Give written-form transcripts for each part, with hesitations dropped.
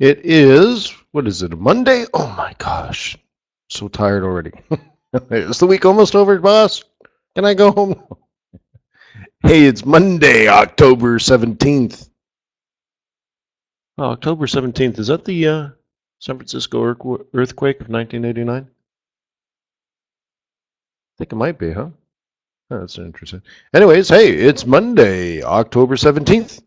It is, what is it, a Monday? Oh my gosh. So tired already. Is the week almost over, boss? Can I go home? Hey, it's Monday, October 17th. Oh, October 17th. Is that the San Francisco earthquake of 1989? I think it might be, huh? Oh, that's interesting. Anyways, hey, it's Monday, October 17th,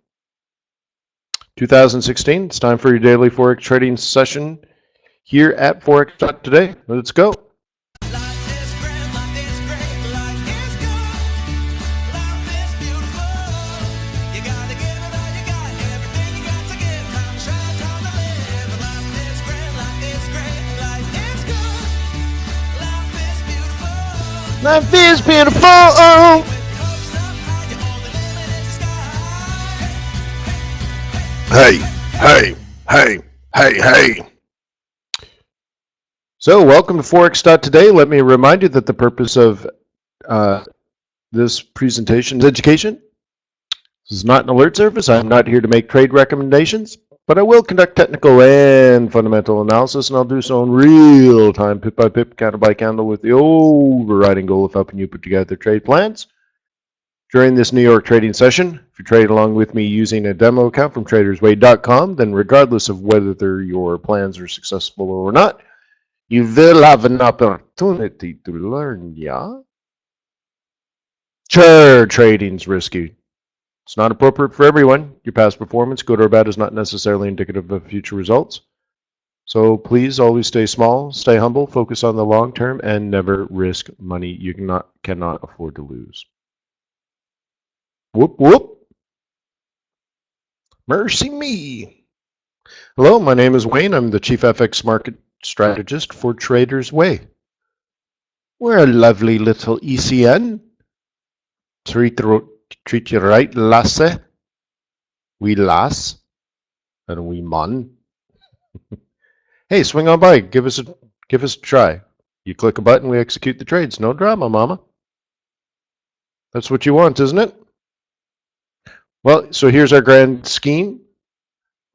2016. It's time for your daily Forex trading session here at Forex.Today. Let's go. Life is beautiful. Hey, hey, hey, hey, hey. So, welcome to Forex.Today. Let me remind you that the purpose of this presentation is education. This is not an alert service. I'm not here to make trade recommendations, but I will conduct technical and fundamental analysis, and I'll do so in real time, pip by pip, candle by candle, with the overriding goal of helping you put together trade plans. During this New York trading session, if you trade along with me using a demo account from TradersWay.com, then regardless of whether your plans are successful or not, you will have an opportunity to learn, yeah? Sure, trading's risky. It's not appropriate for everyone. Your past performance, good or bad, is not necessarily indicative of future results. So please always stay small, stay humble, focus on the long term, and never risk money you cannot afford to lose. Whoop, whoop. Mercy me. Hello, my name is Wayne. I'm the Chief FX Market Strategist for TradersWay. We're a lovely little ECN. Treat you right, lasse. We lass. And we mon. Hey, swing on by. Give us a try. You click a button, we execute the trades. No drama, mama. That's what you want, isn't it? Well, so here's our grand scheme.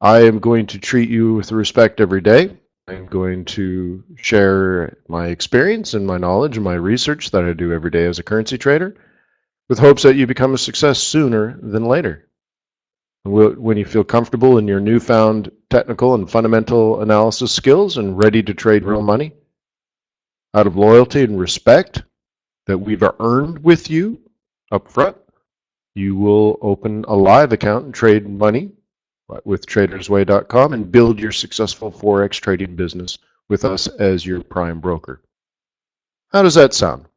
I am going to treat you with respect every day. I'm going to share my experience and my knowledge and my research that I do every day as a currency trader, with hopes that you become a success sooner than later. When you feel comfortable in your newfound technical and fundamental analysis skills and ready to trade real money, out of loyalty and respect that we've earned with you up front, you will open a live account and trade money with TradersWay.com and build your successful Forex trading business with us as your prime broker. How does that sound?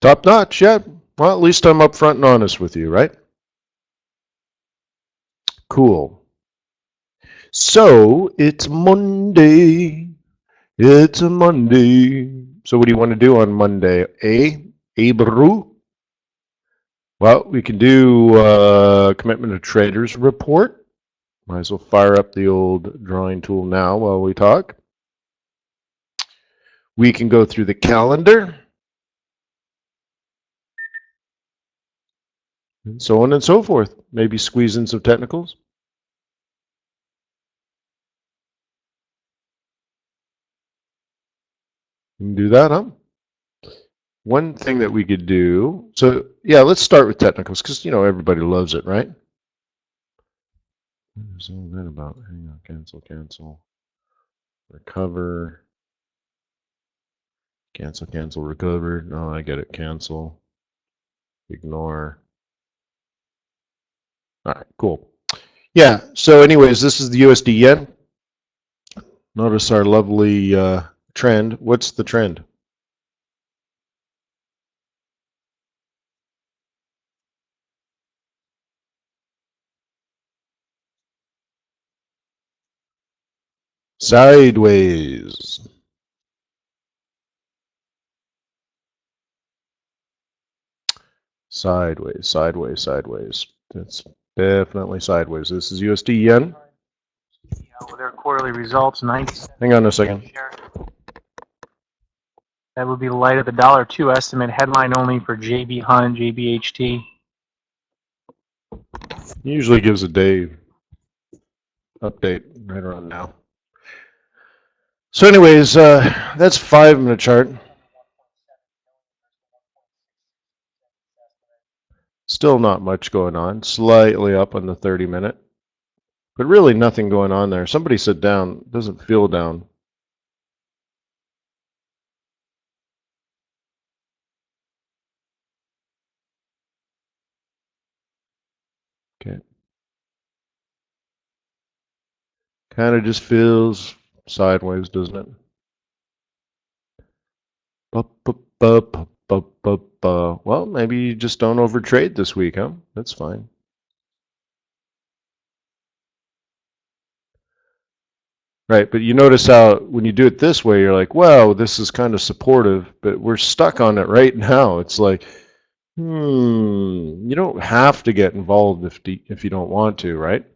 Top notch, yeah. Well, at least I'm upfront and honest with you, right? Cool. So, it's Monday. It's a Monday. So what do you want to do on Monday? Brew? Well, we can do commitment of traders report. Might as well fire up the old drawing tool now while we talk. We can go through the calendar. And so on and so forth. Maybe squeeze in some technicals. You can do that, huh? One thing that we could do, so yeah, let's start with technicals because you know everybody loves it, right? What is all that about? Hang on, cancel, recover, cancel, recover. No, I get it. Cancel, ignore. All right, cool. Yeah. So, anyways, this is the USD yen. Notice our lovely trend. What's the trend? Sideways. Sideways. That's definitely sideways. This is USD yen. With their quarterly results, nice. Hang on a second. That would be the light of the $2 estimate, headline only for JB Hunt, JBHT. Usually gives a day update right around now. So anyways, that's 5-minute chart. Still not much going on. Slightly up on the 30-minute. But really nothing going on there. Somebody said down. Doesn't feel down. Okay. Kind of just feels sideways, doesn't it? Well, maybe you just don't overtrade this week, huh? That's fine. Right, but you notice how when you do it this way, you're like, wow, this is kind of supportive, but we're stuck on it right now. It's like, you don't have to get involved if you don't want to, right?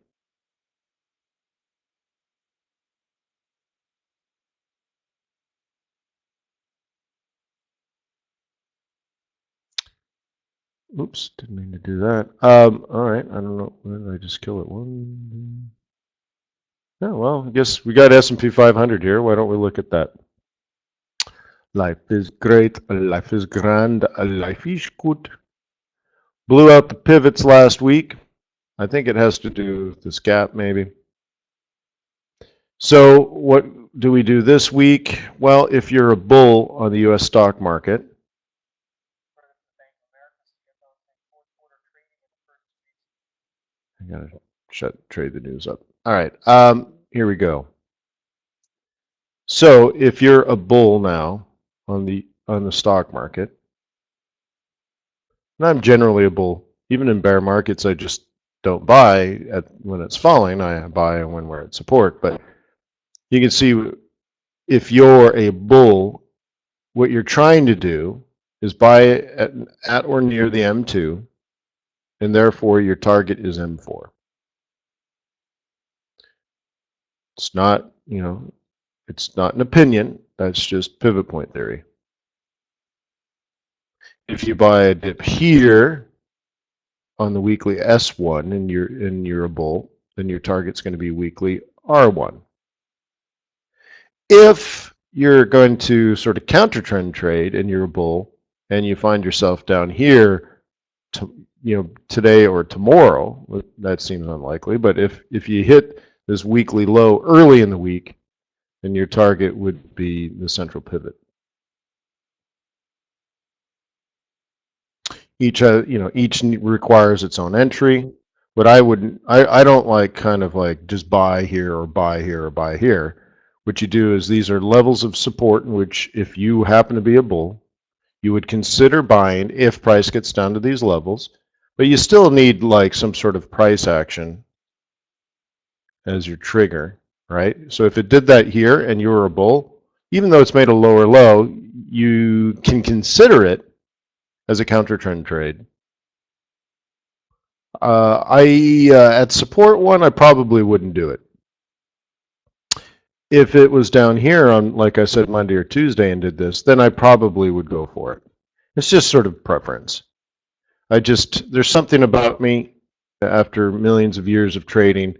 Oops, didn't mean to do that. All right, I don't know. Where did I just kill it? One. Yeah, well, I guess we got S&P 500 here. Why don't we look at that? Life is great. Life is grand. Life is good. Blew out the pivots last week. I think it has to do with this gap, maybe. So what do we do this week? Well, if you're a bull on the U.S. stock market, I gotta trade the news up. All right, here we go. So if you're a bull now on the stock market, and I'm generally a bull, even in bear markets, I just don't buy when it's falling. I buy when we're at support. But you can see if you're a bull, what you're trying to do is buy at or near the M2, and therefore your target is M4. It's not, it's not an opinion. That's just pivot point theory. If you buy a dip here on the weekly S1 and you're a bull, then your target's going to be weekly R1. If you're going to sort of counter trend trade and you're a bull and you find yourself down here today or tomorrow, that seems unlikely, but if you hit this weekly low early in the week, then your target would be the central pivot. Each requires its own entry, but I don't like kind of like just buy here or buy here or buy here. What you do is these are levels of support in which if you happen to be a bull, you would consider buying if price gets down to these levels, but you still need like some sort of price action as your trigger, right? So if it did that here and you were a bull, even though it's made a lower low, you can consider it as a counter trend trade. At support one, I probably wouldn't do it. If it was down here on, like I said, Monday or Tuesday and did this, then I probably would go for it. It's just sort of preference. There's something about me after millions of years of trading.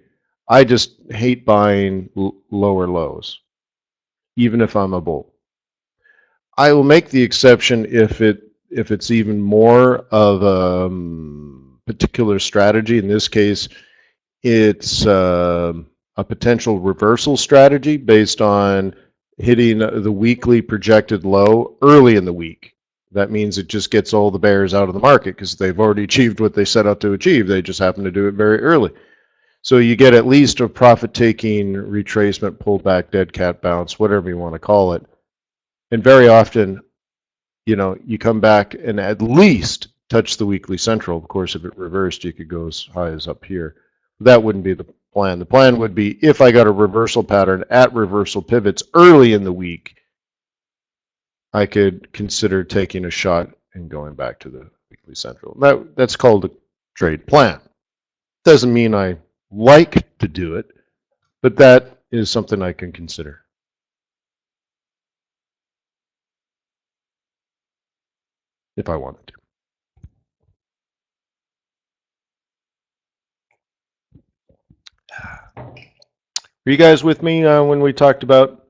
I just hate buying lower lows, even if I'm a bull. I will make the exception if it's even more of a particular strategy. In this case, it's a potential reversal strategy based on hitting the weekly projected low early in the week. That means it just gets all the bears out of the market because they've already achieved what they set out to achieve. They just happen to do it very early. So you get at least a profit-taking retracement, pullback, dead cat bounce, whatever you want to call it. And very often, you come back and at least touch the weekly central. Of course, if it reversed, you could go as high as up here. That wouldn't be the plan. The plan would be if I got a reversal pattern at reversal pivots early in the week, I could consider taking a shot and going back to the weekly central. That's called a trade plan. Doesn't mean I like to do it, but that is something I can consider. if I wanted to. Are you guys with me when we talked about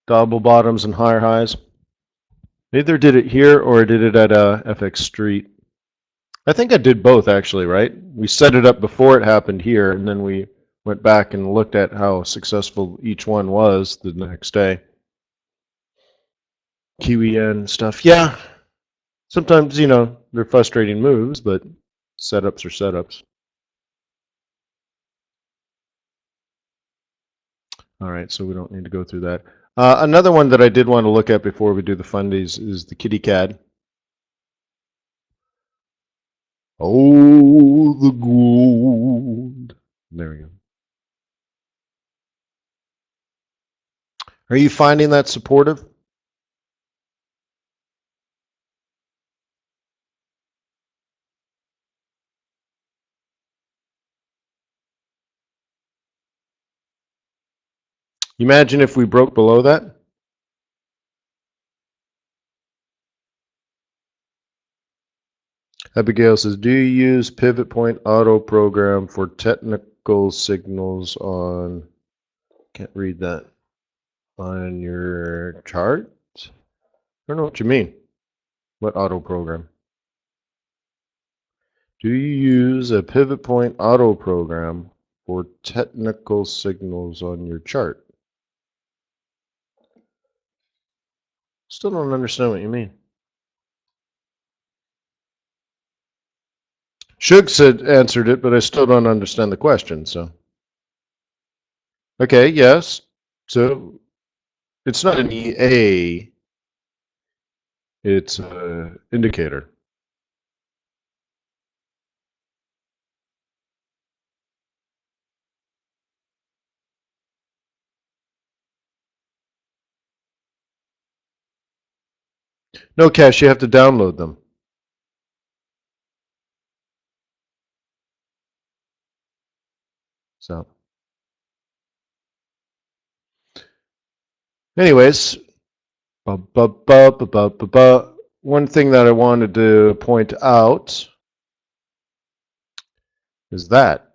double bottoms and higher highs? Either did it here or I did it at FX Street. I think I did both actually, right? We set it up before it happened here, and then we went back and looked at how successful each one was the next day. Kiwi yen stuff. Yeah. Sometimes, you know, they're frustrating moves, but setups are setups. All right, so we don't need to go through that. Another one that I did want to look at before we do the fundies is the kitty CAD. Oh, the gold. There we go. Are you finding that supportive? Imagine if we broke below that. Abigail says, do you use pivot point auto program for technical signals on, can't read that, on your chart? I don't know what you mean. What auto program? Do you use a pivot point auto program for technical signals on your chart? Still don't understand what you mean. Shug said answered it, but I still don't understand the question. So, okay, yes. So it's not an EA. It's an indicator. No, Cash, you have to download them. So, anyways, one thing that I wanted to point out is that.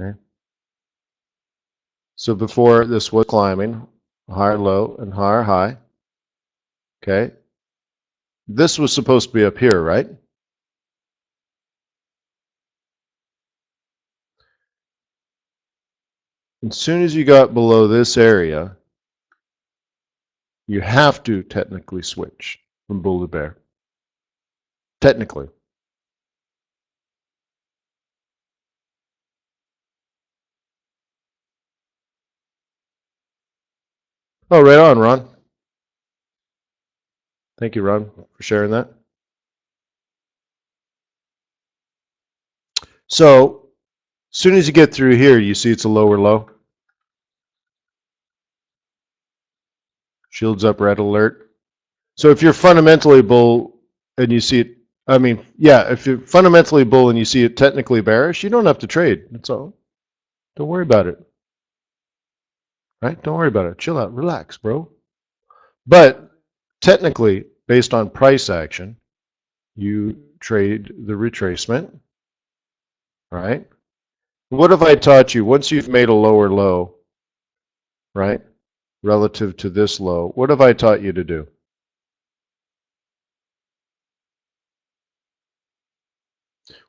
Okay. So before this was climbing, higher low and higher high. Okay. This was supposed to be up here, right? As soon as you got below this area, you have to technically switch from bull to bear. Technically. Oh, right on, Ron. Thank you, Ron, for sharing that. So, as soon as you get through here, you see it's a lower low. Shields up, red alert. So if you're fundamentally bull and you see it, I mean, yeah, if you're fundamentally bull and you see it technically bearish, you don't have to trade. That's all. Don't worry about it. Right? Don't worry about it. Chill out. Relax, bro. But technically, based on price action, you trade the retracement. Right? What have I taught you? Once you've made a lower low, right, relative to this low, what have I taught you to do?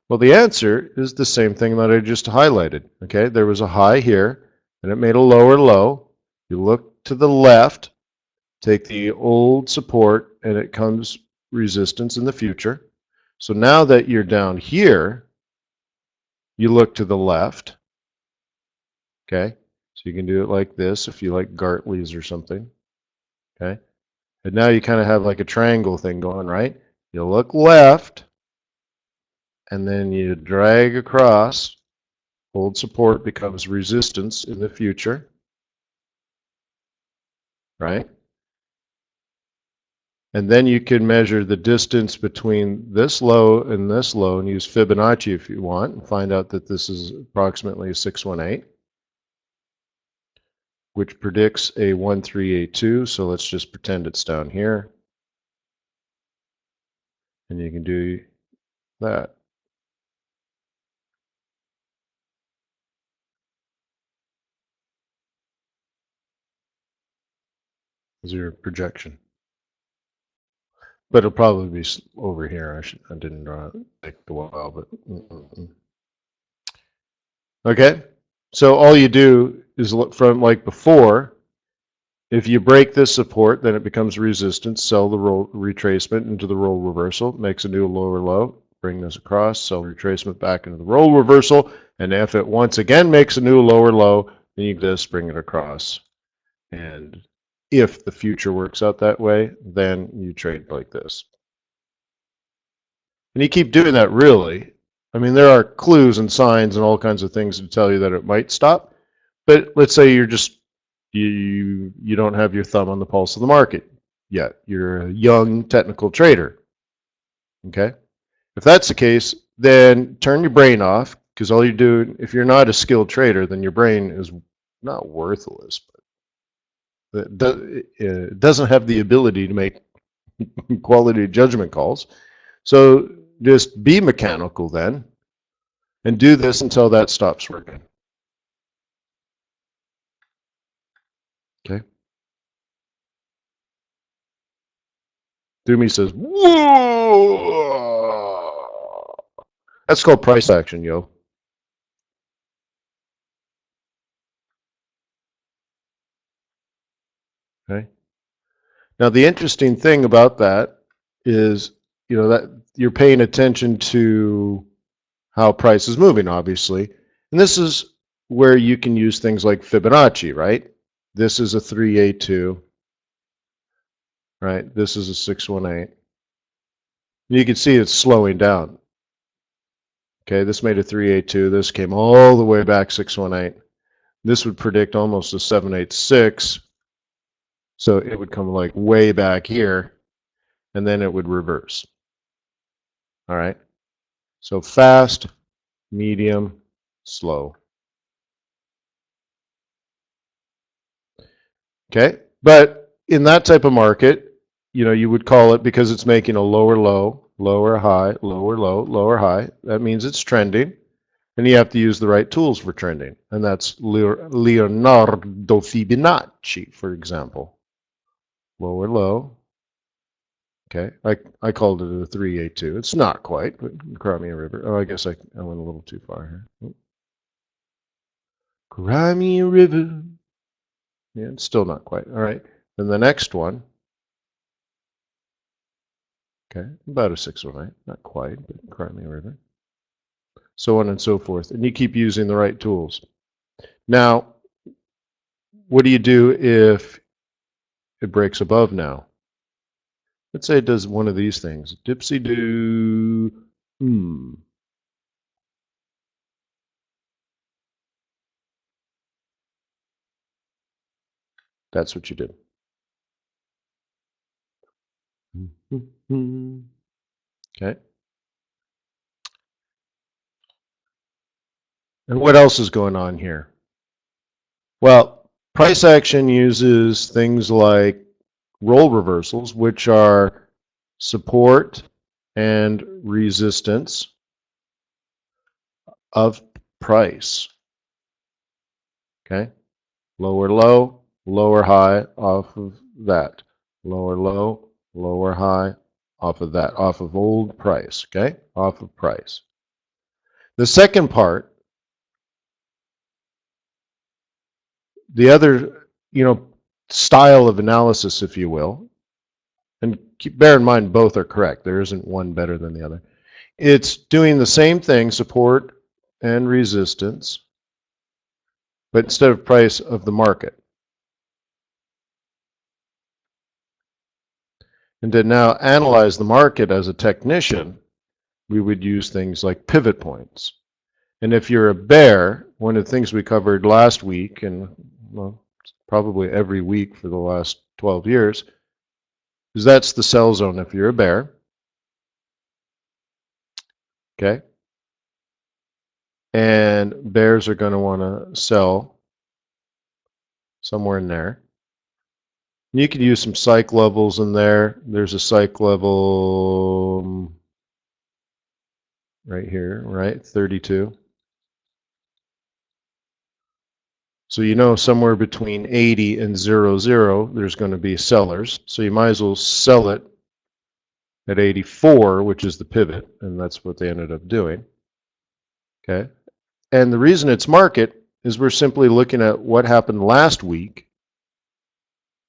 Well, the answer is the same thing that I just highlighted. Okay, there was a high here, and it made a lower low. You look to the left, take the old support, and it comes resistance in the future. So now that you're down here, you look to the left. Okay, so you can do it like this if you like Gartley's or something. Okay, and now you kind of have like a triangle thing going, right? You look left, and then you drag across. Hold support becomes resistance in the future, right? And then you can measure the distance between this low and use Fibonacci if you want and find out that this is approximately 618. which predicts a 1382. So let's just pretend it's down here. And you can do that. Is your projection. But it'll probably be over here. I didn't draw it. Take a while, but okay. So all you do is look from like before. If you break this support, then it becomes resistance. Sell the roll retracement into the roll reversal, makes a new lower low. Bring this across, sell retracement back into the roll reversal, and if it once again makes a new lower low, then you just bring it across. And if the future works out that way, then you trade like this. And you keep doing that, really. I mean, there are clues and signs and all kinds of things to tell you that it might stop. But let's say you're just you don't have your thumb on the pulse of the market yet. You're a young technical trader. Okay? If that's the case, then turn your brain off, because all you do, if you're not a skilled trader, then your brain is not worthless, but it doesn't have the ability to make quality judgment calls. So just be mechanical then, and do this until that stops working. Okay? Doomy says, whoa! That's called price action, yo. Okay? Now, the interesting thing about that is, that you're paying attention to how price is moving, obviously. And this is where you can use things like Fibonacci, right? This is a 382, right? This is a 618. You can see it's slowing down. Okay, this made a 382. This came all the way back 618. This would predict almost a 786. So it would come like way back here, and then it would reverse. All right. So fast, medium, slow. Okay. But in that type of market, you would call it, because it's making a lower low, lower high, lower low, lower high. That means it's trending. And you have to use the right tools for trending. And that's Leonardo Fibonacci, for example. Lower low. Okay. I called it a 382. It's not quite, but Crimea River. Oh, I guess I went a little too far here. Crimea River. Yeah, it's still not quite. All right. Then the next one. Okay. About a 618. Not quite, but Crimea River. So on and so forth. And you keep using the right tools. Now, what do you do if it breaks above now? Let's say it does one of these things. Dipsy-doo. That's what you did. Okay. And what else is going on here? Well, price action uses things like roll reversals, which are support and resistance of price. Okay? Lower low, lower high off of that. Lower low, lower high off of that, off of old price. Okay? Off of price. The second part, the other, style of analysis, if you will, and bear in mind both are correct. There isn't one better than the other. It's doing the same thing, support and resistance, but instead of price of the market. And to now analyze the market as a technician, we would use things like pivot points. And if you're a bear, one of the things we covered last week, and probably every week for the last 12 years, is that's the sell zone if you're a bear. Okay? And bears are going to want to sell somewhere in there. You could use some psych levels in there. There's a psych level right here, right? 32. So you know somewhere between 80 and 00, there's going to be sellers. So you might as well sell it at 84, which is the pivot, and that's what they ended up doing. Okay. And the reason it's market is we're simply looking at what happened last week,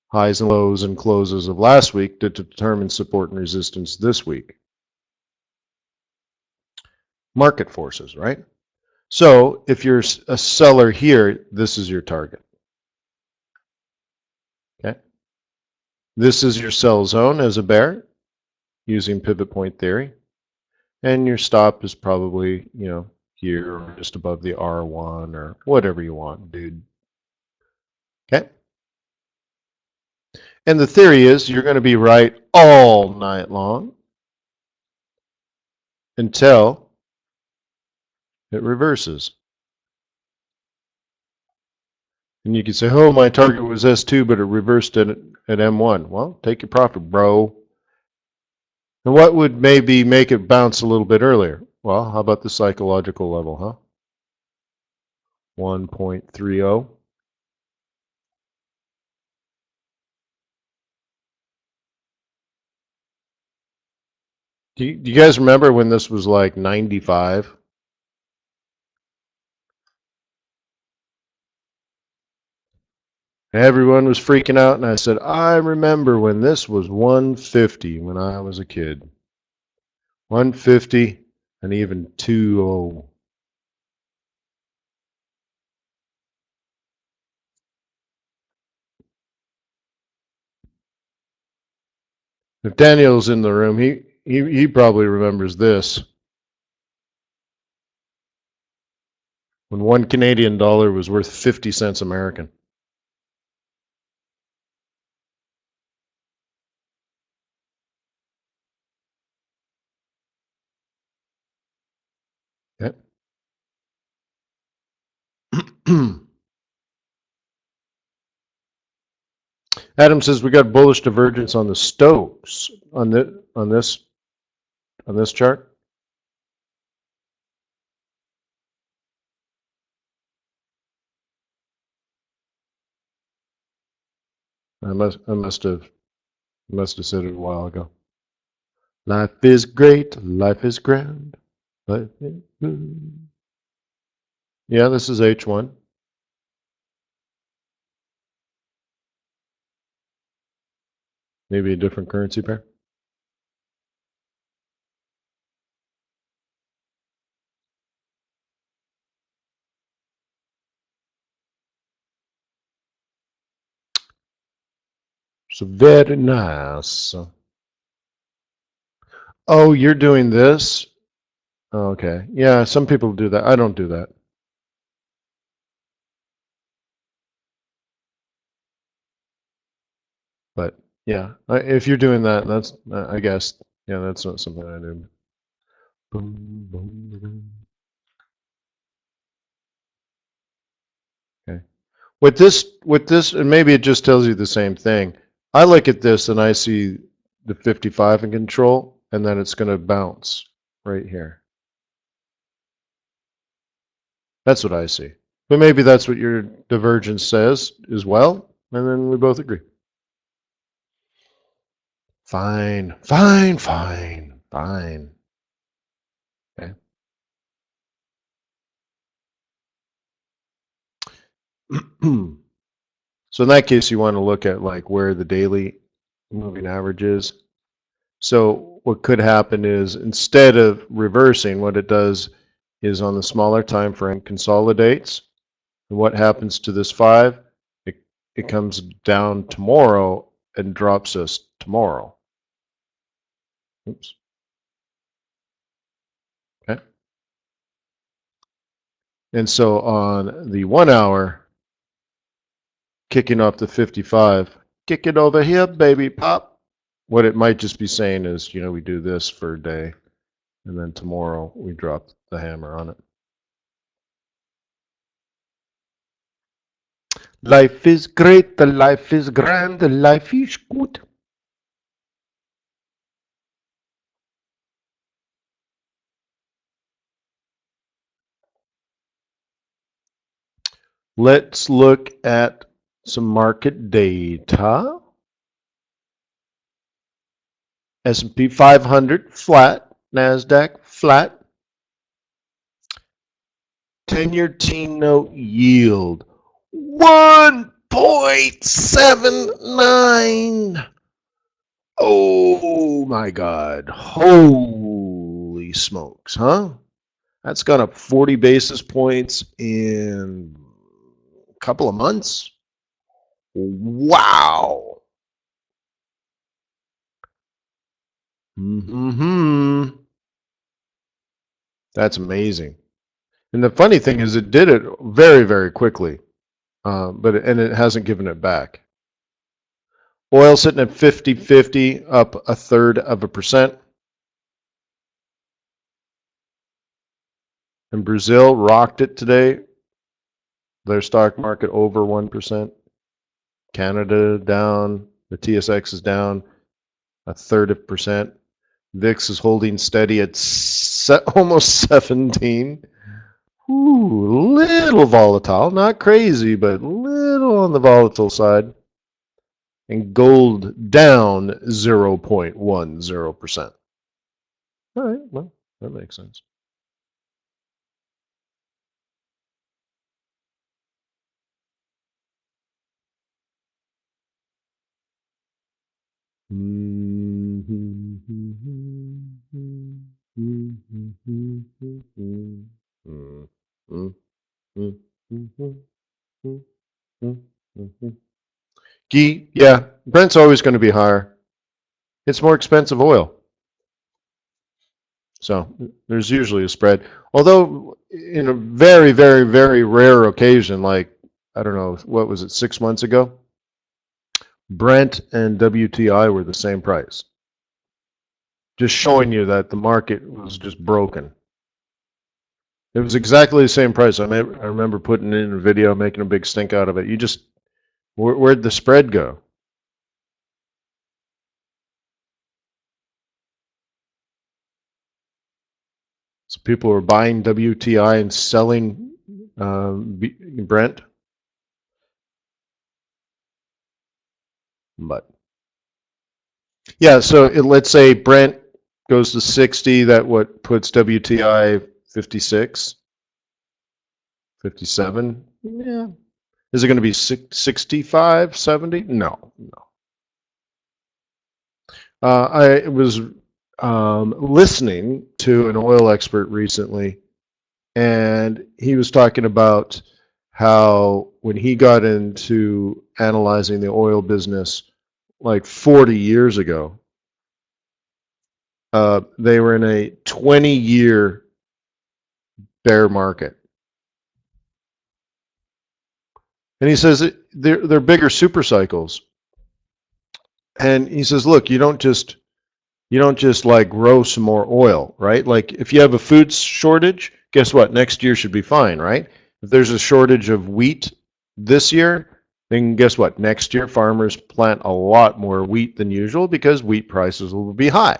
highs and lows and closes of last week, to determine support and resistance this week. Market forces, right? So if you're a seller here, this is your target. Okay. This is your sell zone as a bear using pivot point theory. And your stop is probably, here or just above the R1 or whatever you want, dude. Okay. And the theory is you're going to be right all night long until it reverses. And you can say, oh, my target was S2, but it reversed at M1. Well, take your profit, bro. And what would maybe make it bounce a little bit earlier? Well, how about the psychological level, huh? 1.30. Do you guys remember when this was like 95? Everyone was freaking out, and I said, I remember when this was 150 when I was a kid. 150 and even 2.0. If Daniel's in the room, he probably remembers this. When one Canadian dollar was worth 50 cents American. Okay. Adam says we got bullish divergence on the Stokes on this chart. I must have said it a while ago. Life is great, life is grand, life is good. Yeah, this is H1. Maybe a different currency pair. So very nice. Oh, you're doing this? Okay. Yeah, some people do that. I don't do that. But yeah, if you're doing that, that's, I guess, yeah, that's not something I do. Boom, boom, boom. Okay. With this, and maybe it just tells you the same thing. I look at this and I see the 55 in control, and then it's going to bounce right here. That's what I see. But maybe that's what your divergence says as well, and then we both agree. Fine, fine, fine, fine. Okay. So in that case, you want to look at like where the daily moving average is. So what could happen is instead of reversing, what it does is on the smaller time frame consolidates. And what happens to this 5? It comes down tomorrow and drops us tomorrow. Oops. Okay. And so on the 1 hour, kicking off the 55, kick it over here, baby, pop. What it might just be saying is, we do this for a day, and then tomorrow we drop the hammer on it. Life is great, the life is grand, the life is good. Let's look at some market data. S&P 500 flat, NASDAQ flat. 10-year T-note yield 1.79. Oh my God. Holy smokes, huh? That's gone up 40 basis points in a couple of months. Wow. Mm-hmm. That's amazing. And the funny thing is it did it very, very quickly, and it hasn't given it back. Oil sitting at 50.50, up 1/3%. And Brazil rocked it today. Their stock market over 1%. Canada down. The TSX is down 1/3%. VIX is holding steady at almost 17. Ooh, little volatile. Not crazy, but little on the volatile side. And gold down 0.10%. All right, well, that makes sense. Yeah, Brent's always going to be higher. It's more expensive oil. So there's usually a spread. Although in a very, very, very rare occasion, like, I don't know, what was it, 6 months ago? Brent and WTI were the same price. Just showing you that the market was just broken. It was exactly the same price. I remember putting it in a video, making a big stink out of it. You just, where'd the spread go? So people were buying WTI and selling Brent. But yeah, so let's say Brent goes to 60, that what puts WTI 56, 57? Yeah. Is it going to be 65, 70? No. I was listening to an oil expert recently, and he was talking about how when he got into analyzing the oil business like 40 years ago, they were in a 20-year bear market. And he says they're bigger super cycles. And he says, look, you don't just like grow some more oil, right? Like if you have a food shortage, guess what? Next year should be fine, right? If there's a shortage of wheat this year, then guess what? Next year farmers plant a lot more wheat than usual because wheat prices will be high.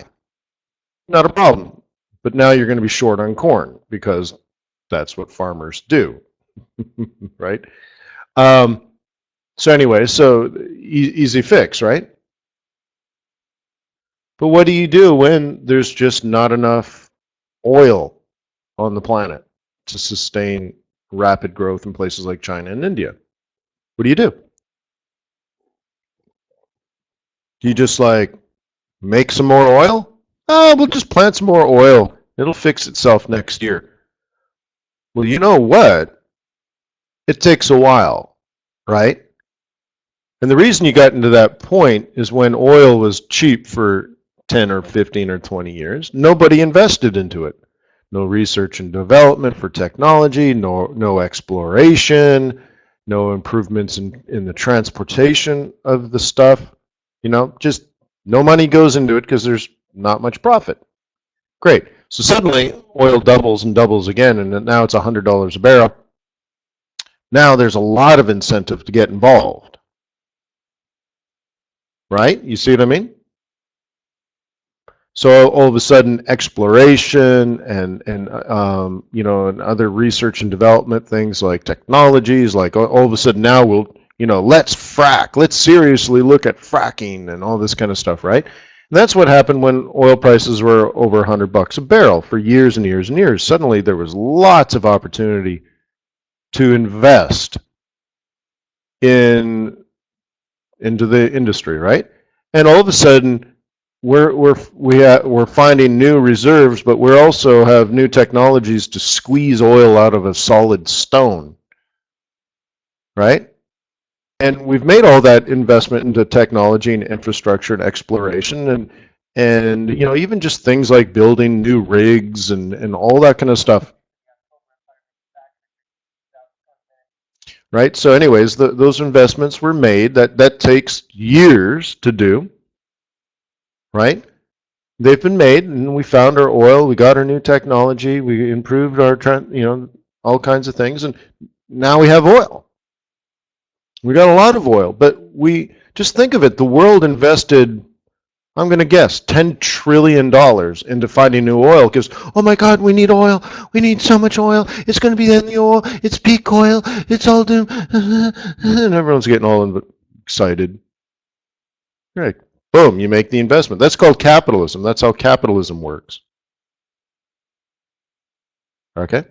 Not a problem. But now you're going to be short on corn because that's what farmers do, right? So anyway, easy fix, right? But what do you do when there's just not enough oil on the planet to sustain rapid growth in places like China and India? What do you do? Do you just like make some more oil? Oh, we'll just plant some more oil. It'll fix itself next year. Well, you know what? It takes a while, right? And the reason you got into that point is when oil was cheap for 10 or 15 or 20 years, nobody invested into it. No research and development for technology, no exploration, no improvements in the transportation of the stuff. Just no money goes into it because there's not much profit. Great. So suddenly oil doubles and doubles again, and now it's $100 a barrel. Now there's a lot of incentive to get involved, right? You see what I mean? So all of a sudden, exploration and and other research and development things like technologies, like all of a sudden now we'll let's frack, let's seriously look at fracking and all this kind of stuff, right? And that's what happened when oil prices were over $100 a barrel for years and years and years. Suddenly there was lots of opportunity to invest into the industry, right? And all of a sudden we're finding new reserves, but we also have new technologies to squeeze oil out of a solid stone, right? And we've made all that investment into technology and infrastructure and exploration and even just things like building new rigs and all that kind of stuff. Right? So anyways, those investments were made. That takes years to do, right? They've been made, and we found our oil. We got our new technology. We improved our, all kinds of things, and now we have oil. We got a lot of oil, but we just think of it. The world invested, I'm going to guess, $10 trillion into finding new oil because, oh my God, we need oil. We need so much oil. It's going to be in the oil. It's peak oil. It's all doomed. And everyone's getting all excited. Right. Boom, you make the investment. That's called capitalism. That's how capitalism works. Okay?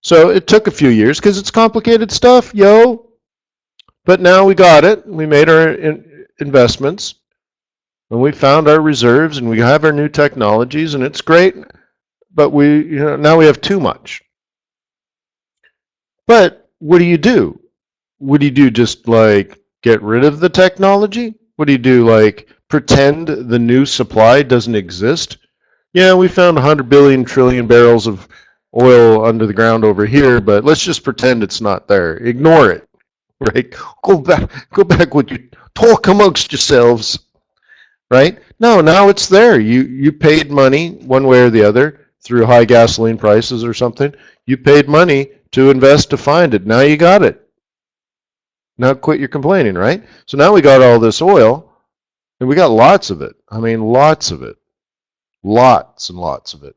So it took a few years because it's complicated stuff, yo. But now we got it. We made our investments. And we found our reserves and we have our new technologies and it's great. But now we have too much. But what do you do? What do you do? Just like get rid of the technology? What do you do? Like pretend the new supply doesn't exist? Yeah, we found 100 billion trillion barrels of oil under the ground over here, but let's just pretend it's not there. Ignore it, right? Go back with you. Talk amongst yourselves, right? No, now it's there. You paid money one way or the other through high gasoline prices or something. You paid money to invest to find it. Now you got it. Now quit your complaining, right? So now we got all this oil, and we got lots of it. I mean, lots of it. Lots and lots of it.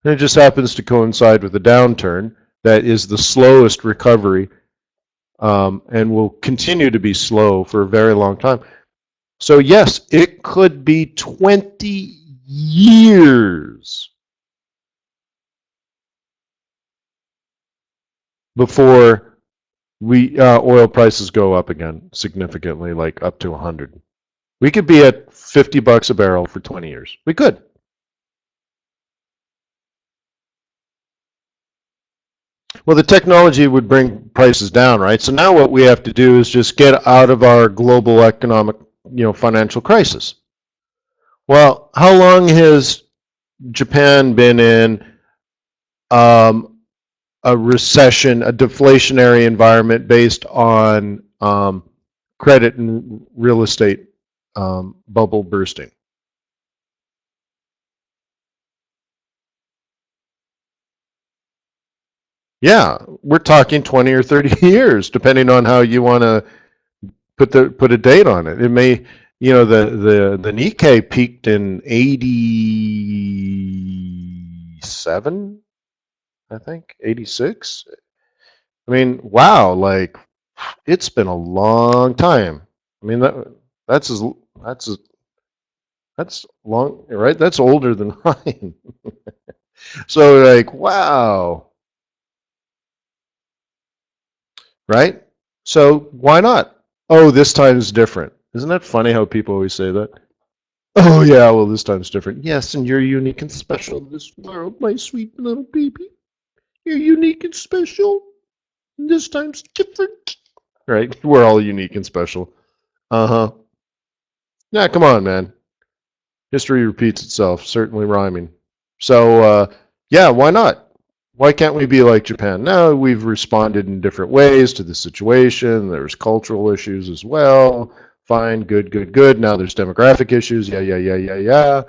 And it just happens to coincide with a downturn that is the slowest recovery and will continue to be slow for a very long time. So yes, it could be 20 years before oil prices go up again significantly, like up to 100. We could be at $50 a barrel for 20 years. We could. Well, the technology would bring prices down, right? So now what we have to do is just get out of our global economic, financial crisis. Well, how long has Japan been in a recession, a deflationary environment based on credit and real estate bubble bursting? Yeah, we're talking 20 or 30 years, depending on how you want to put a date on it. It may, the Nikkei peaked in 87, I think, 86. I mean, wow, like it's been a long time. I mean that's long, right? That's older than mine. So like, wow. Right? So why not? Oh, this time's different. Isn't that funny how people always say that? Oh yeah, well this time's different. Yes, and you're unique and special in this world, my sweet little baby. You're unique and special. And this time's different. Right? We're all unique and special. Uh-huh. Yeah, come on, man. History repeats itself, certainly rhyming. So yeah, why not? Why can't we be like Japan? Now we've responded in different ways to the situation. There's cultural issues as well. Fine, good, good, good. Now there's demographic issues. Yeah.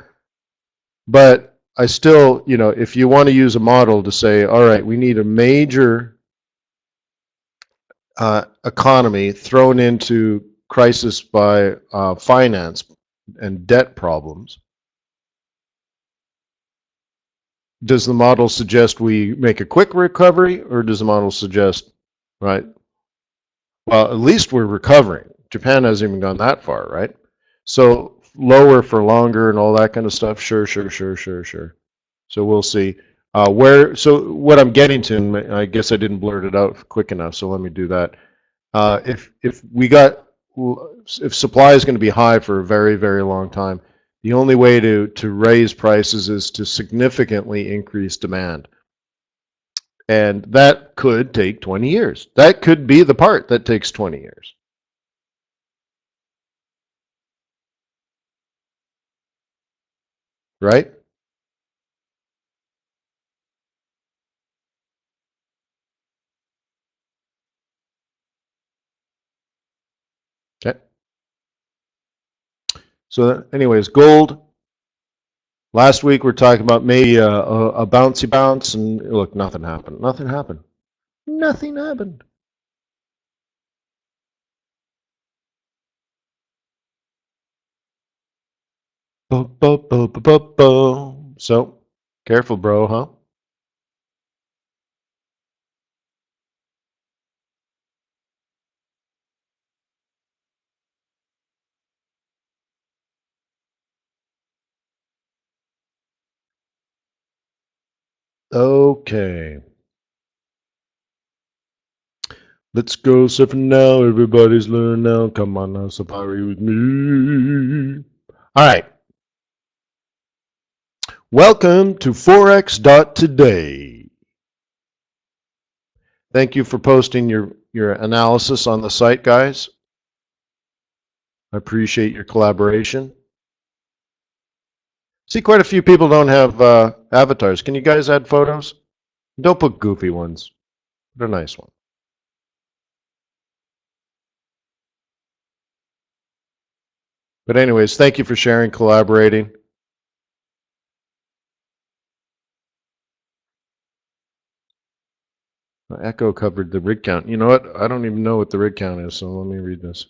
But I still, if you want to use a model to say, all right, we need a major economy thrown into crisis by finance and debt problems, does the model suggest we make a quick recovery, or does the model suggest, right, well, at least we're recovering. Japan hasn't even gone that far, right? So lower for longer and all that kind of stuff. Sure. So we'll see. So what I'm getting to, and I guess I didn't blurt it out quick enough, so let me do that. If supply is going to be high for a very, very long time, the only way to raise prices is to significantly increase demand. And that could take 20 years. That could be the part that takes 20 years. Right? Okay. So anyways, gold. Last week we're talking about maybe a bouncy bounce, and look, nothing happened. Nothing happened. Nothing happened. So, careful, bro, huh? Okay. Let's go surfing now. Everybody's learning now. Come on now, safari with me. All right. Welcome to Forex.Today. Thank you for posting your analysis on the site, guys. I appreciate your collaboration. See, quite a few people don't have avatars. Can you guys add photos? Don't put goofy ones. Put a nice one. But anyways, thank you for sharing, collaborating. Echo covered the rig count. You know what? I don't even know what the rig count is, so let me read this.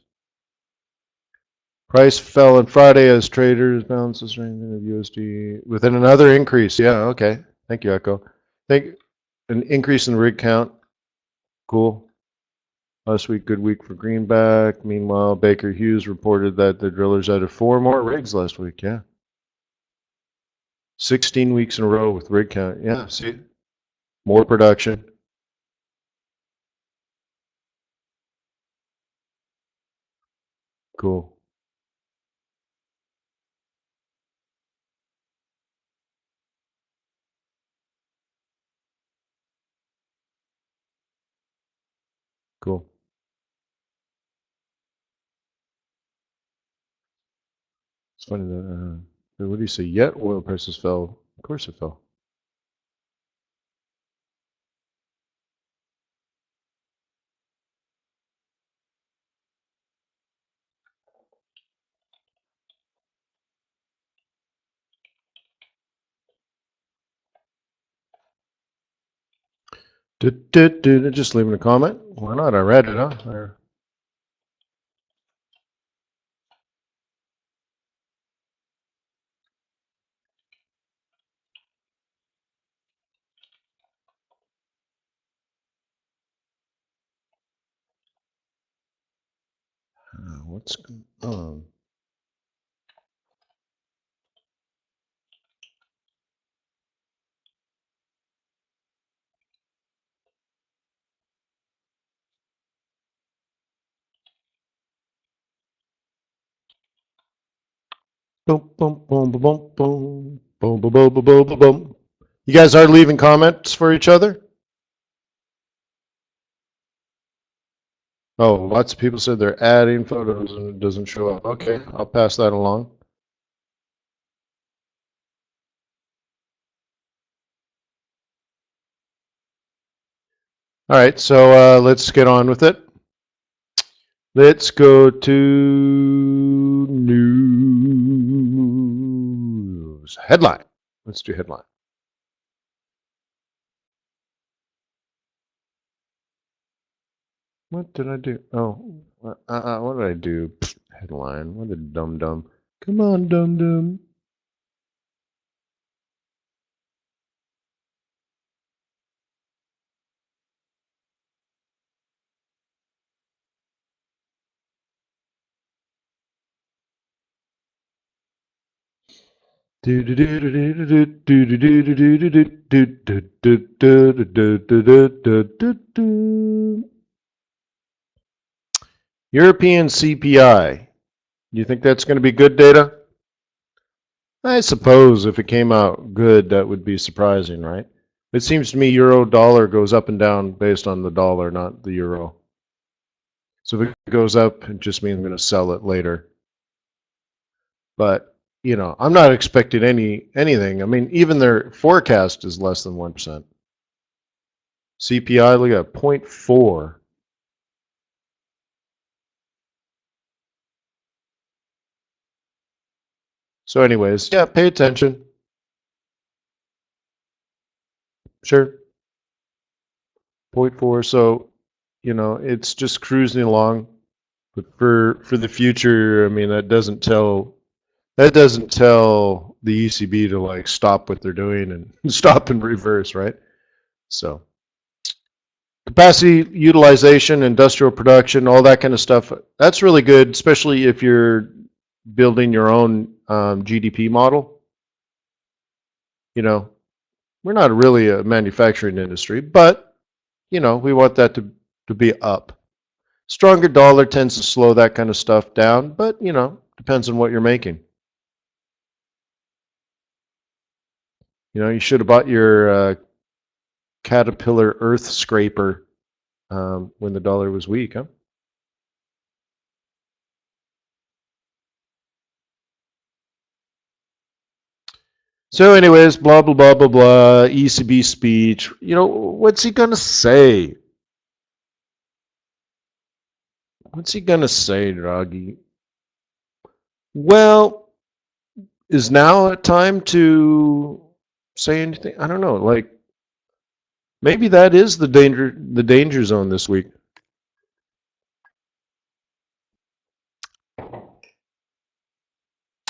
Price fell on Friday as traders balanced the strengthening of USD within another increase. Yeah, okay. Thank you, Echo. Thank an increase in the rig count. Cool. Last week, good week for Greenback. Meanwhile, Baker Hughes reported that the drillers added 4 more rigs last week. Yeah. 16 weeks in a row with rig count. Yeah, see? More production. Cool. Cool. It's funny that, what do you say? Yet oil prices fell. Of course it fell. Just leaving a comment. Why not? I read it, huh? What's going on? Boom, boom, boom, boom, boom, boom, boom, boom, boom, boom, boom, boom. You guys are leaving comments for each other? Oh, lots of people said they're adding photos and it doesn't show up. Okay, I'll pass that along. All right, so let's get on with it. Let's go to news. Headline. Let's do headline. What did I do? Oh, what did I do? Pfft, headline. What a dum-dum. Come on, dum-dum. European CPI. Do you think that's going to be good data? I suppose if it came out good, that would be surprising, right? It seems to me euro dollar goes up and down based on the dollar, not the euro. So if it goes up, it just means I'm going to sell it later. But, you know, I'm not expecting anything. I mean, even their forecast is less than 1%. CPI, look at 0.4. So anyways, yeah, pay attention. Sure. 0.4. So, you know, it's just cruising along. But for the future, I mean, that doesn't tell the ECB to like stop what they're doing and stop and reverse, right? So capacity utilization, industrial production, all that kind of stuff. That's really good, especially if you're building your own GDP model. You know, we're not really a manufacturing industry, but you know, we want that to be up. Stronger dollar tends to slow that kind of stuff down, but you know, depends on what you're making. You know, you should have bought your Caterpillar Earth Scraper when the dollar was weak, huh? So, anyways, blah blah blah blah blah. ECB speech. You know, what's he gonna say? What's he gonna say, Draghi? Well, is now a time to say anything? I don't know. Like maybe that is the danger zone this week.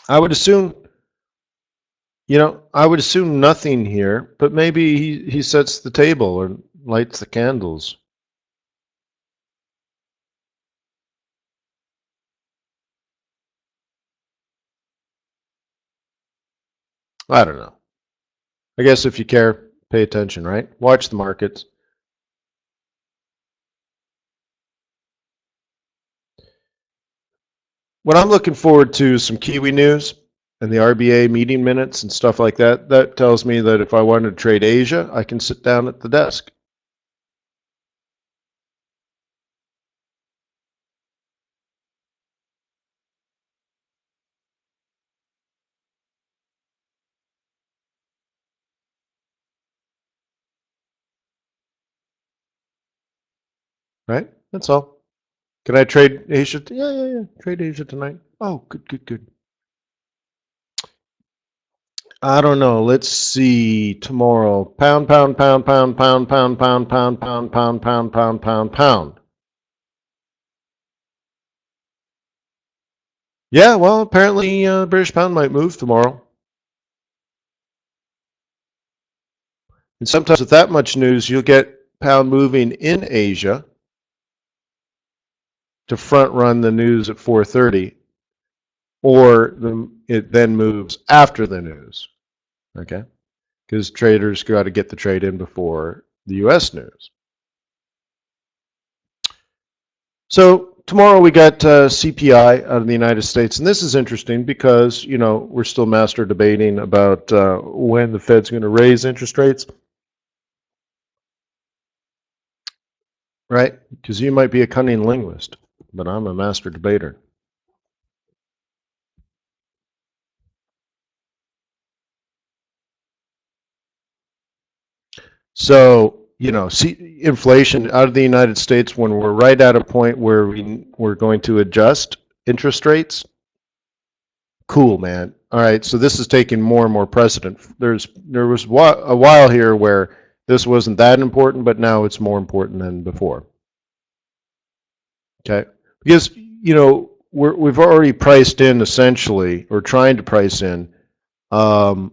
I would assume, you know, I would assume nothing here, but maybe he sets the table or lights the candles. I don't know. I guess if you care, pay attention, right? Watch the markets. What I'm looking forward to is some Kiwi news and the RBA meeting minutes and stuff like that. That tells me that if I wanted to trade Asia, I can sit down at the desk. Right? That's all. Can I trade Asia? Yeah. Trade Asia tonight. Oh, good. I don't know. Let's see. Tomorrow. Pound, pound, pound, pound, pound, pound, pound, pound, pound, pound, pound, pound, pound, pound. Yeah, well, apparently British pound might move tomorrow. And sometimes with that much news, you'll get pound moving in Asia to front run the news at 4:30, or it then moves after the news. Okay, because traders got to get the trade in before the U.S. news. So tomorrow we got CPI out of the United States, and this is interesting because you know we're still master debating about when the Fed's going to raise interest rates, right? Because you might be a cunning linguist, but I'm a master debater. So, you know, see inflation out of the United States when we're right at a point where we're going to adjust interest rates. Cool, man. All right, so this is taking more and more precedent. There was a while here where this wasn't that important, but now it's more important than before. Okay, because we've already priced in essentially, or trying to price in um,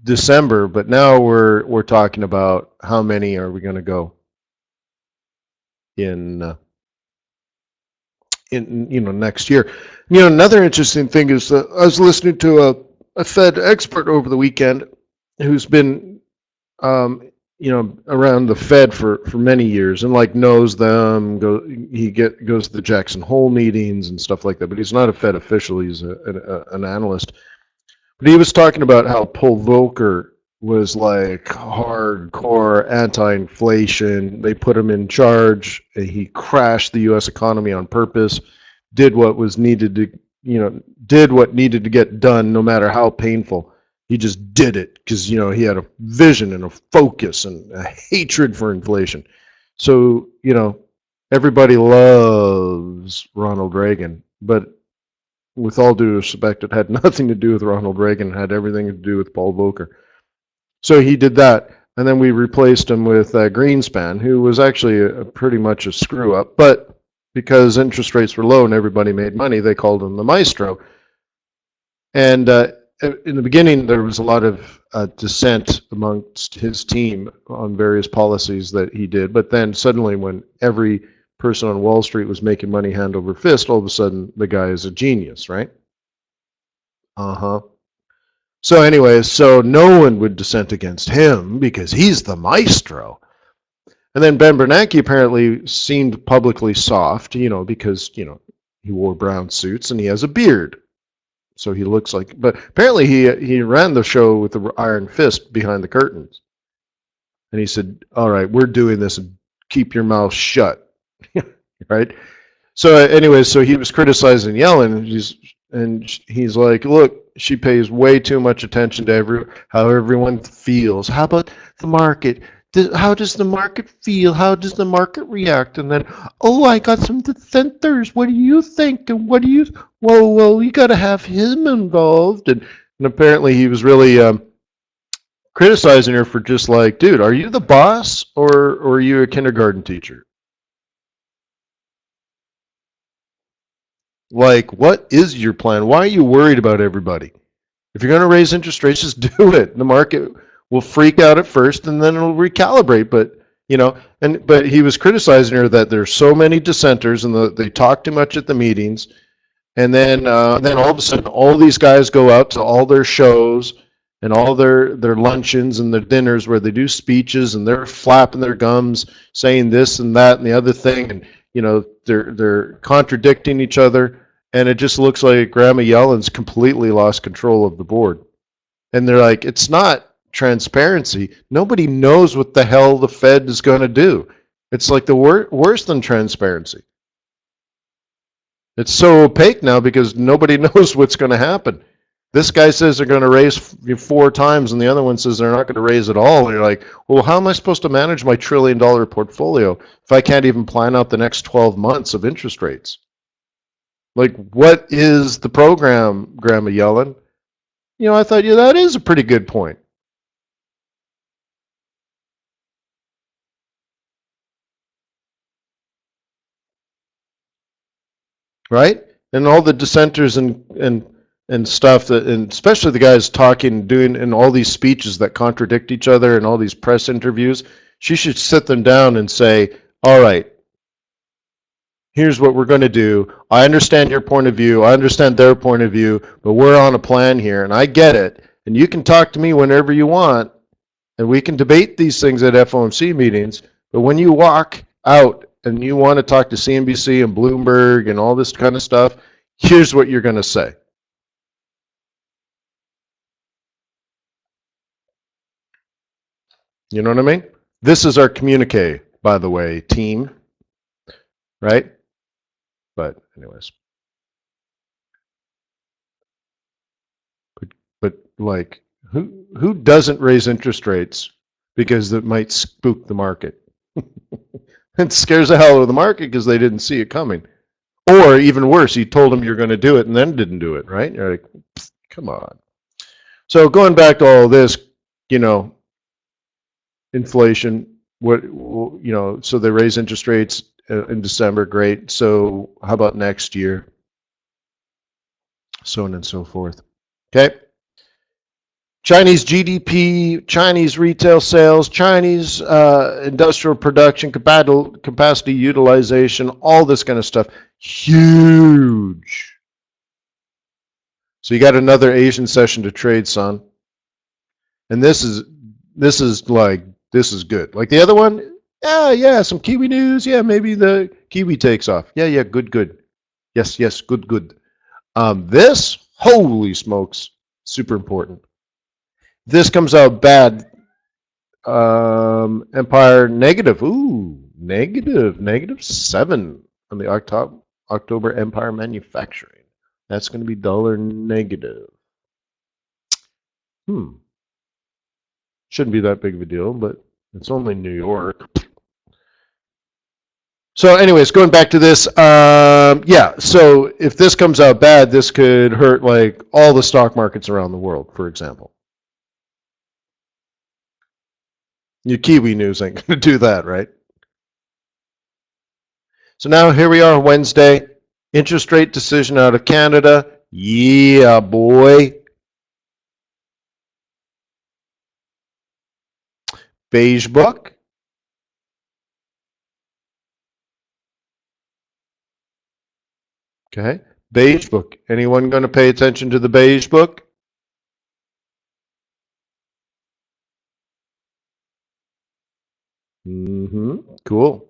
December, but now we're talking about how many are we going to go in next year. Another interesting thing is that I was listening to a Fed expert over the weekend who's been around the Fed for many years and like knows them. Goes to the Jackson Hole meetings and stuff like that. But he's not a Fed official. He's an analyst. But he was talking about how Paul Volcker was like hardcore anti-inflation. They put him in charge. And he crashed the U.S. economy on purpose. Did what was needed to, did what needed to get done, no matter how painful. He just did it because he had a vision and a focus and a hatred for inflation. So everybody loves Ronald Reagan, but with all due respect, it had nothing to do with Ronald Reagan. It had everything to do with Paul Volcker. So he did that, and then we replaced him with Greenspan, who was actually pretty much a screw up. But because interest rates were low and everybody made money, they called him the maestro. And in the beginning, there was a lot of dissent amongst his team on various policies that he did. But then suddenly, when every person on Wall Street was making money hand over fist, all of a sudden the guy is a genius, right? So anyways, so no one would dissent against him because he's the maestro. And then Ben Bernanke apparently seemed publicly soft, because, he wore brown suits and he has a beard. So he looks like, but apparently he ran the show with the iron fist behind the curtains. And he said, all right, we're doing this and keep your mouth shut. Right? So anyways, so he was criticizing Yellen, and he's like, look, she pays way too much attention to how everyone feels. How about the market? How does the market feel? How does the market react? And then, oh, I got some dissenters. What do you think? And what do you? Well, you got to have him involved. And apparently he was really criticizing her for just like, dude, are you the boss or are you a kindergarten teacher? Like, what is your plan? Why are you worried about everybody? If you're going to raise interest rates, just do it. The market will freak out at first, and then it'll recalibrate. But but he was criticizing her that there's so many dissenters, and they talk too much at the meetings. And then all of a sudden, all these guys go out to all their shows and all their luncheons and their dinners where they do speeches, and they're flapping their gums, saying this and that and the other thing, and they're contradicting each other, and it just looks like Grandma Yellen's completely lost control of the board. And they're like, it's not transparency. Nobody knows what the hell the Fed is going to do. It's like the worse than transparency. It's so opaque now because nobody knows what's going to happen. This guy says they're going to raise 4 times, and the other one says they're not going to raise at all. And you're like, well, how am I supposed to manage my $1 trillion portfolio if I can't even plan out the next 12 months of interest rates? Like, what is the program, Grandma Yellen? I thought, that is a pretty good point. Right? And all the dissenters and stuff and especially the guys doing in all these speeches that contradict each other and all these press interviews, she should sit them down and say, all right, here's what we're going to do. I understand your point of view. I understand their point of view, but we're on a plan here, and I get it. And you can talk to me whenever you want, and we can debate these things at FOMC meetings. But when you walk out and you want to talk to CNBC and Bloomberg and all this kind of stuff, here's what you're going to say. You know what I mean? This is our communique, by the way, team. Right? But anyways. But like, who doesn't raise interest rates because it might spook the market? It scares the hell out of the market because they didn't see it coming. Or even worse, you told them you're going to do it and then didn't do it, right? You're like, come on. So going back to all this, inflation, so they raise interest rates. in December, great. So how about next year? So on and so forth. Okay. Chinese GDP, Chinese retail sales, Chinese industrial production, capacity utilization, all this kind of stuff. Huge. So you got another Asian session to trade, son. And this is good. Like the other one, yeah, some Kiwi news. Yeah, maybe the Kiwi takes off. Yeah, good. Yes, good. This, holy smokes, super important. This comes out bad. Empire negative. Ooh, -7 on the October Empire manufacturing. That's going to be dollar negative. Shouldn't be that big of a deal, but it's only New York. So anyways, going back to this, yeah, so if this comes out bad, this could hurt like all the stock markets around the world, for example. Your Kiwi news ain't going to do that, right? So now here we are, Wednesday. Interest rate decision out of Canada. Yeah, boy. Beige book. Okay. Beige book. Anyone going to pay attention to the beige book? Cool.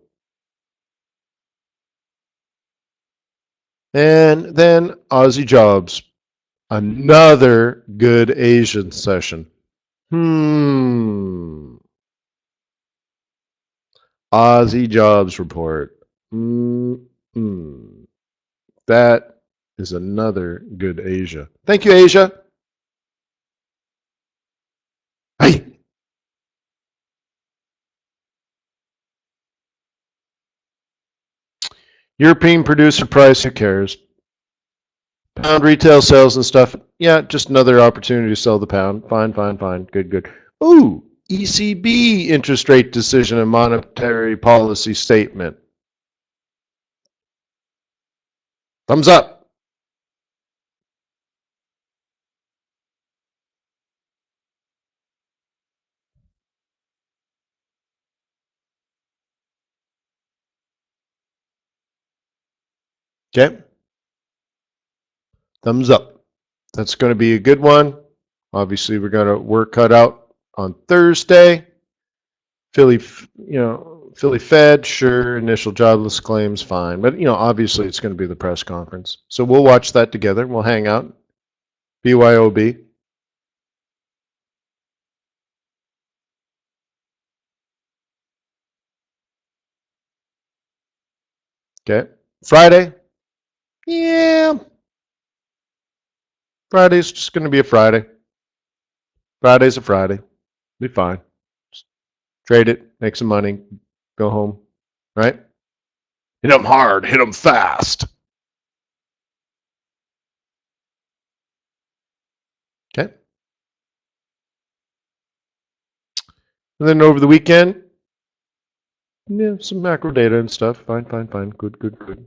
And then Aussie jobs. Another good Asian session. Aussie jobs report. That is another good Asia. Thank you, Asia. Hey. European producer price, who cares? Pound retail sales and stuff. Yeah, just another opportunity to sell the pound. Fine. Good. Ooh, ECB interest rate decision and monetary policy statement. Thumbs up. Okay. Thumbs up. That's going to be a good one. Obviously, we're going to work cut out on Thursday. Philly Fed, sure. Initial jobless claims, fine. But, obviously it's going to be the press conference. So we'll watch that together. We'll hang out. BYOB. Okay. Friday. Yeah. Friday's just going to be a Friday. Friday's a Friday. Be fine. Just trade it, make some money, go home. Right? Hit them hard, hit them fast. Okay. And then over the weekend, yeah, some macro data and stuff. Fine. Good.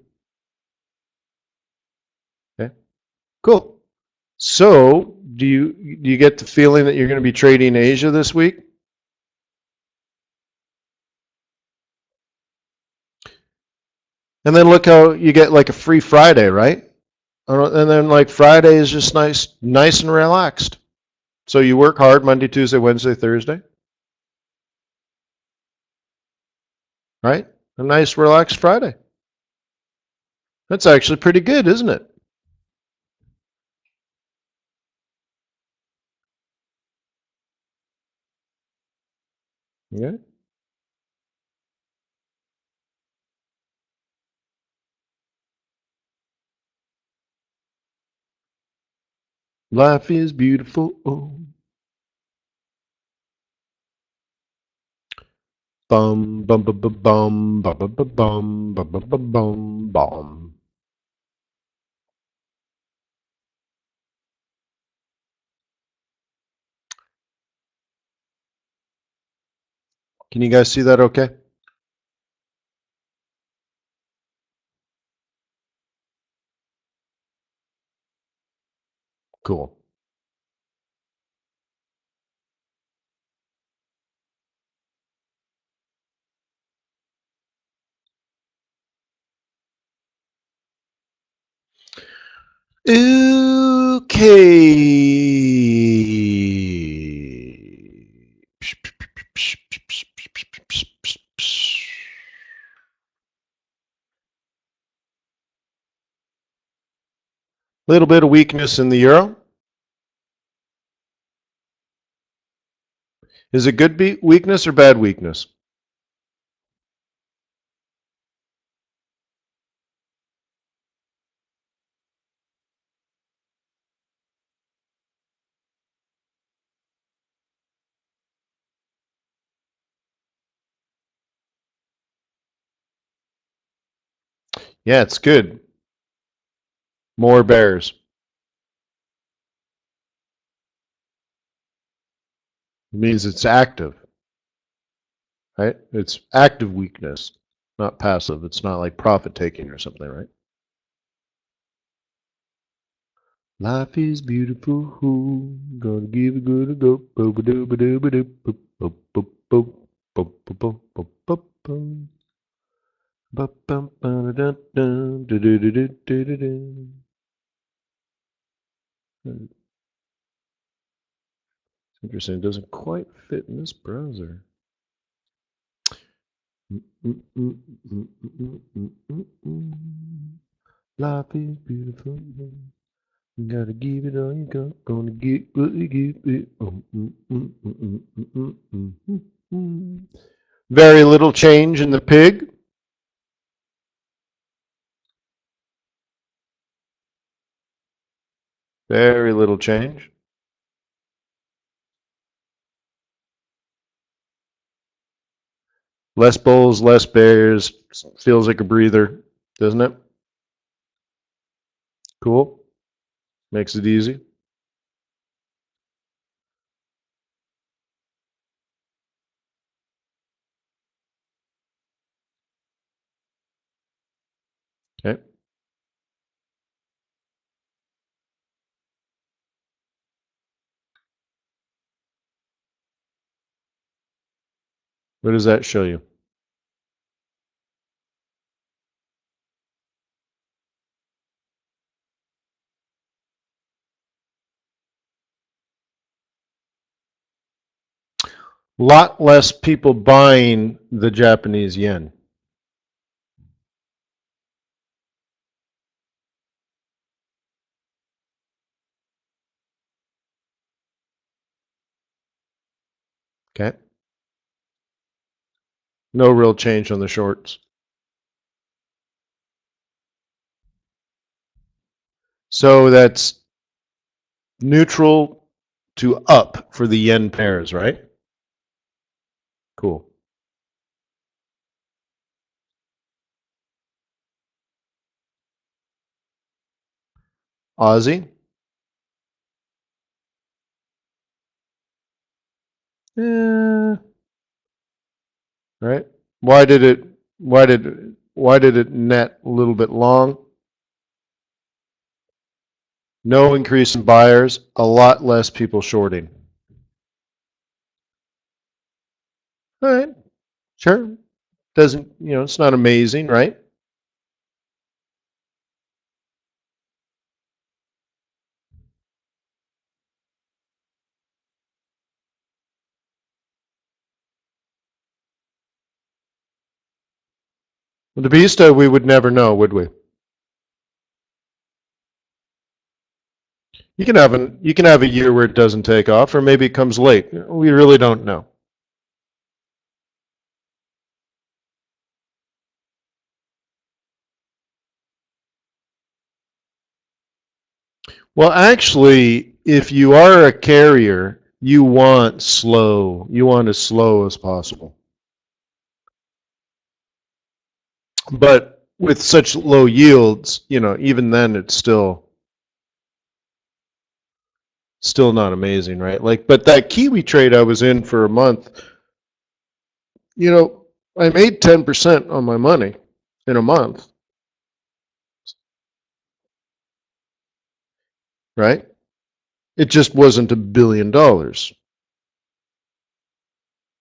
Okay. Cool. So, do you get the feeling that you're going to be trading Asia this week? And then look how you get like a free Friday, right? And then like Friday is just nice and relaxed. So you work hard Monday, Tuesday, Wednesday, Thursday, right? A nice relaxed Friday. That's actually pretty good, isn't it? Yeah. Life is beautiful. Oh. Bum bum bum bum bum bum bum bum bum bum bum bum bum. Can you guys see that okay? Cool. Okay. Little bit of weakness in the euro. Is it good weakness or bad weakness? Yeah, it's good. More bears. It means it's active, right? It's active weakness, not passive. It's not like profit taking or something, right? Life is beautiful. Gonna give it good a go. Interesting. It doesn't quite fit in this browser. Life is beautiful. You gotta give it all you got. Gonna get what you give it. Very little change in the pig. Very little change. Less bulls, less bears. Feels like a breather, doesn't it? Cool. Makes it easy. Okay. What does that show you? Lot less people buying the Japanese yen. Okay. No real change on the shorts. So that's neutral to up for the yen pairs, right? Cool. Aussie. Right? Why did it net a little bit long? No increase in buyers, a lot less people shorting. All right, sure. Doesn't, it's not amazing, right? With the Vista, we would never know, would we? You can have a year where it doesn't take off, or maybe it comes late. We really don't know. Well, actually, if you are a carrier, you want slow. You want as slow as possible. But with such low yields, even then it's still not amazing, right? But that Kiwi trade I was in for a month, I made 10% on my money in a month, right? It just wasn't $1 billion.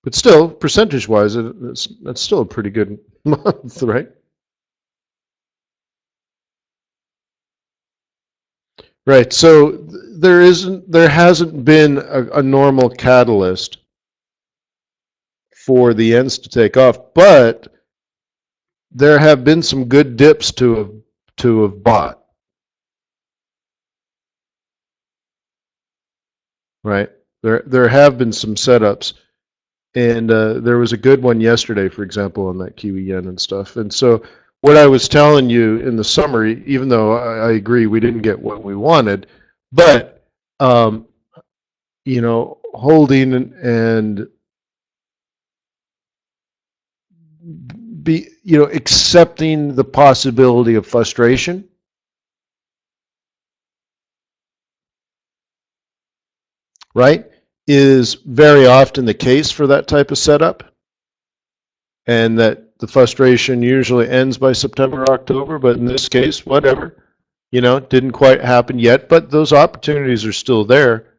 But still, percentage-wise, that's still a pretty good month, right? Right. So there hasn't been a normal catalyst for the ends to take off, but there have been some good dips to have bought. Right. There have been some setups, and there was a good one yesterday, for example, on that Kiwi yen and stuff. And so what I was telling you in the summary, even though I agree we didn't get what we wanted, but holding and accepting the possibility of frustration, right, is very often the case for that type of setup, and that the frustration usually ends by September, October, but in this case, whatever, didn't quite happen yet, but those opportunities are still there,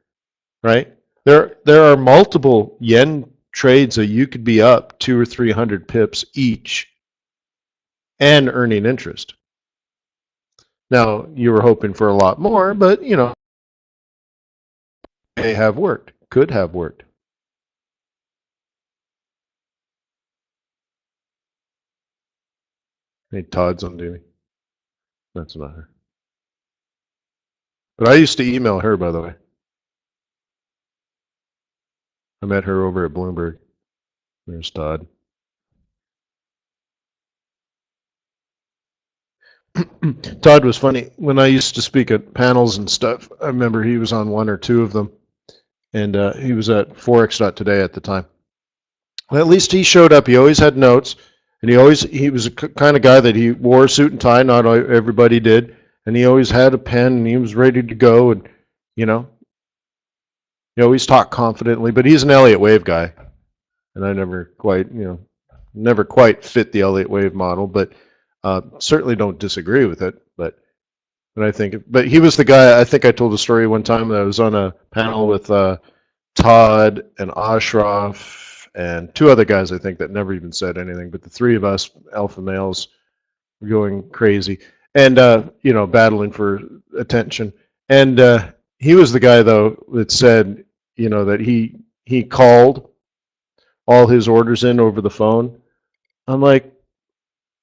right? There are multiple yen trades that you could be up 200 or 300 pips each and earning interest. Now, you were hoping for a lot more, but, may have worked, could have worked. Hey, Todd's on duty. That's not her. But I used to email her, by the way. I met her over at Bloomberg. There's Todd. Todd was funny. When I used to speak at panels and stuff, I remember he was on one or two of them, and he was at Forex.Today at the time. Well, at least he showed up. He always had notes, and he was a kind of guy that he wore a suit and tie. Not everybody did, and he always had a pen, and he was ready to go, and he always talked confidently. But he's an Elliott Wave guy, and I never quite fit the Elliott Wave model, but certainly don't disagree with it. But he was the guy. I think I told a story one time that I was on a panel with Todd and Ashraf and two other guys, I think, that never even said anything. But the three of us, alpha males, were going crazy and battling for attention. And he was the guy, though, that said that he called all his orders in over the phone. I'm like,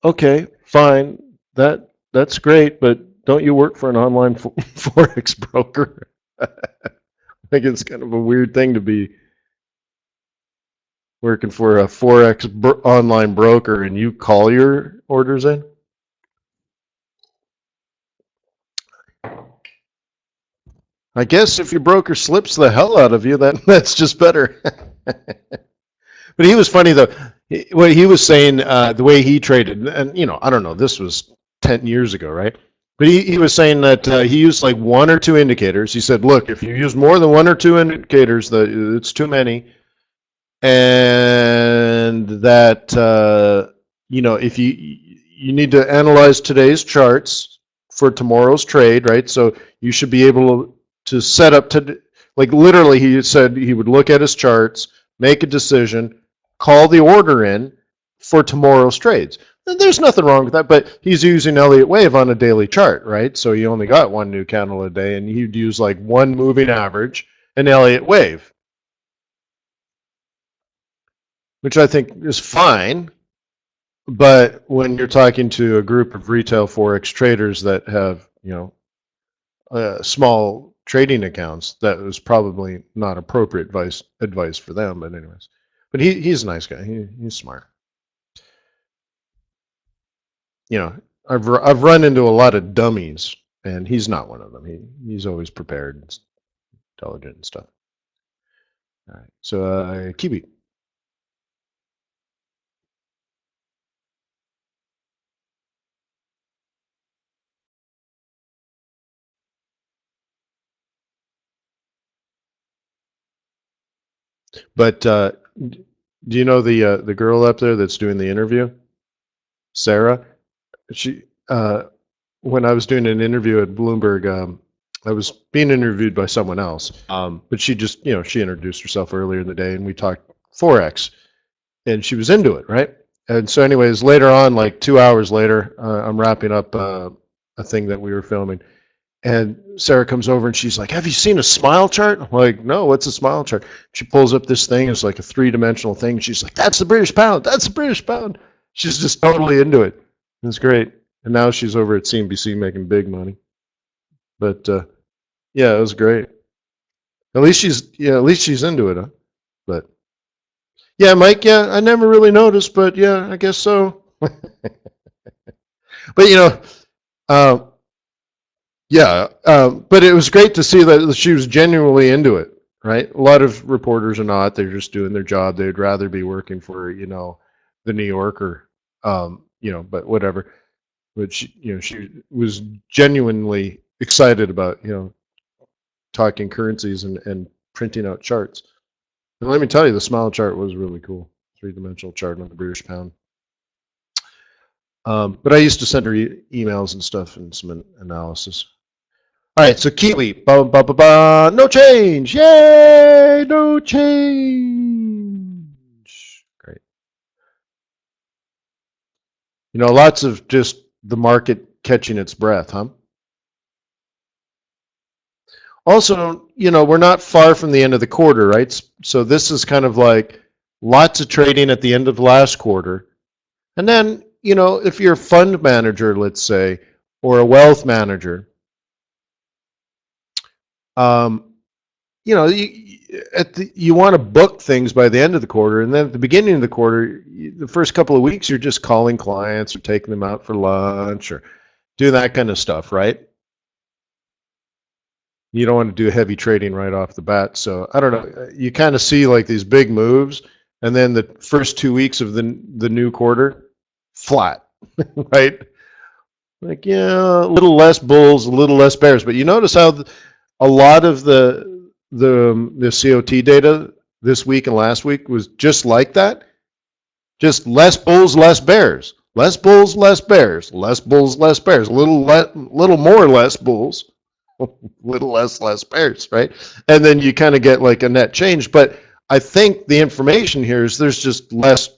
okay, fine, that's great, but don't you work for an online Forex broker? I think it's kind of a weird thing to be working for a Forex online broker and you call your orders in. I guess if your broker slips the hell out of you, that's just better. But he was funny, though. What he was saying, the way he traded, and I don't know, this was 10 years ago, right? But he was saying that he used like one or two indicators. He said, look, if you use more than one or two indicators, it's too many. And that, if you need to analyze today's charts for tomorrow's trade, right? So you should be able to set up to, like literally he said he would look at his charts, make a decision, call the order in for tomorrow's trades. And there's nothing wrong with that, but he's using Elliott Wave on a daily chart, right? So he only got one new candle a day, and he'd use like one moving average and Elliott Wave, which I think is fine. But when you're talking to a group of retail Forex traders that have, small trading accounts, that was probably not appropriate advice for them. But anyways, but he's a nice guy. He's smart. I've run into a lot of dummies, and he's not one of them. He's always prepared and intelligent and stuff. All right, so Kiwi. But do you know the girl up there that's doing the interview, Sarah? She when I was doing an interview at Bloomberg I was being interviewed by someone else, but she just, she introduced herself earlier in the day, and we talked Forex, and she was into it, right? And so, anyways, later on, like 2 hours later, I'm wrapping up a thing that we were filming, and Sarah comes over and she's like, "Have you seen a smile chart?" I'm like, "No, what's a smile chart?" She pulls up this thing. It's like a three-dimensional thing. She's like, "That's the British pound. That's the British pound." She's just totally into it. It's great. And now she's over at CNBC making big money. But yeah, it was great. At least she's into it, huh? But yeah, Mike. Yeah, I never really noticed, but yeah, I guess so. But uh, yeah, but it was great to see that she was genuinely into it, right? A lot of reporters are not. They're just doing their job. They'd rather be working for, the New Yorker, but whatever. But she was genuinely excited about, talking currencies and printing out charts. And let me tell you, the smile chart was really cool. Three-dimensional chart on the British pound. But I used to send her emails and stuff and some analysis. All right, so Kiwi, no change. Yay, no change. Great. Lots of just the market catching its breath, huh? Also, we're not far from the end of the quarter, right? So this is kind of like lots of trading at the end of the last quarter. And then, if you're a fund manager, let's say, or a wealth manager, you want to book things by the end of the quarter, and then at the beginning of the quarter, the first couple of weeks, you're just calling clients or taking them out for lunch or doing that kind of stuff, right? You don't want to do heavy trading right off the bat. So I don't know. You kind of see like these big moves, and then the first 2 weeks of the new quarter, flat, right? Like, yeah, a little less bulls, a little less bears. But you notice how a lot of the COT data this week and last week was just like that. Just less bulls, less bears. Less bulls, less bears. Less bulls, less bears. Little more less bulls. Little less bears, right? And then you kind of get like a net change. But I think the information here is there's just less.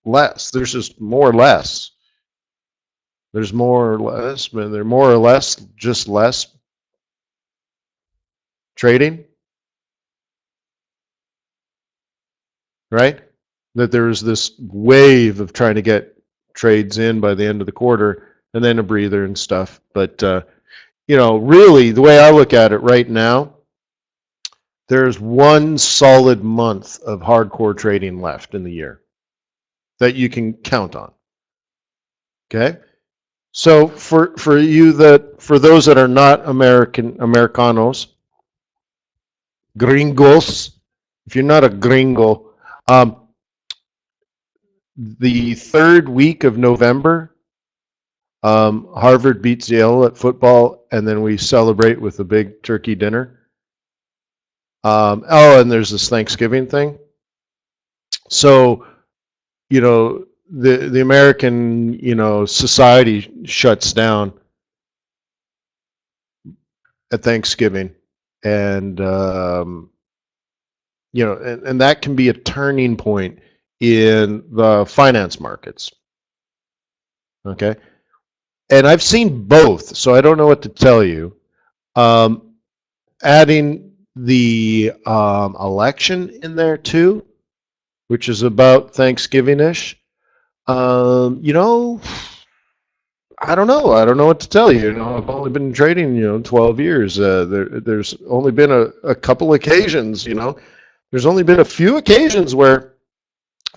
There's just more or less. There's more or less, but they're more or less just less trading, right? That there's this wave of trying to get trades in by the end of the quarter and then a breather and stuff. But, really, the way I look at it right now, there's one solid month of hardcore trading left in the year that you can count on. Okay? So for those that are not Americanos, gringos, if you're not a gringo, the third week of November, Harvard beats Yale at football, and then we celebrate with a big turkey dinner. And there's this Thanksgiving thing. So, the American, society shuts down at Thanksgiving, and and that can be a turning point in the finance markets. Okay, and I've seen both, so I don't know what to tell you. Adding the election in there too, which is about Thanksgiving-ish. I don't know. I don't know what to tell you. I've only been trading, 12 years. There's only been a couple occasions, There's only been a few occasions where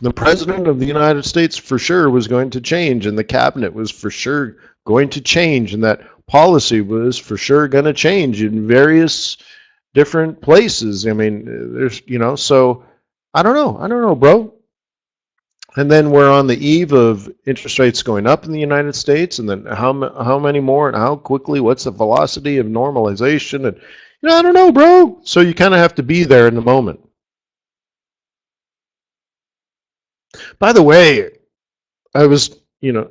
the president of the United States for sure was going to change, and the cabinet was for sure going to change, and that policy was for sure going to change in various different places. I mean, there's, so I don't know, bro. And then we're on the eve of interest rates going up in the United States, and then how many more and how quickly? What's the velocity of normalization? And I don't know, bro. So you kind of have to be there in the moment. By the way, I was I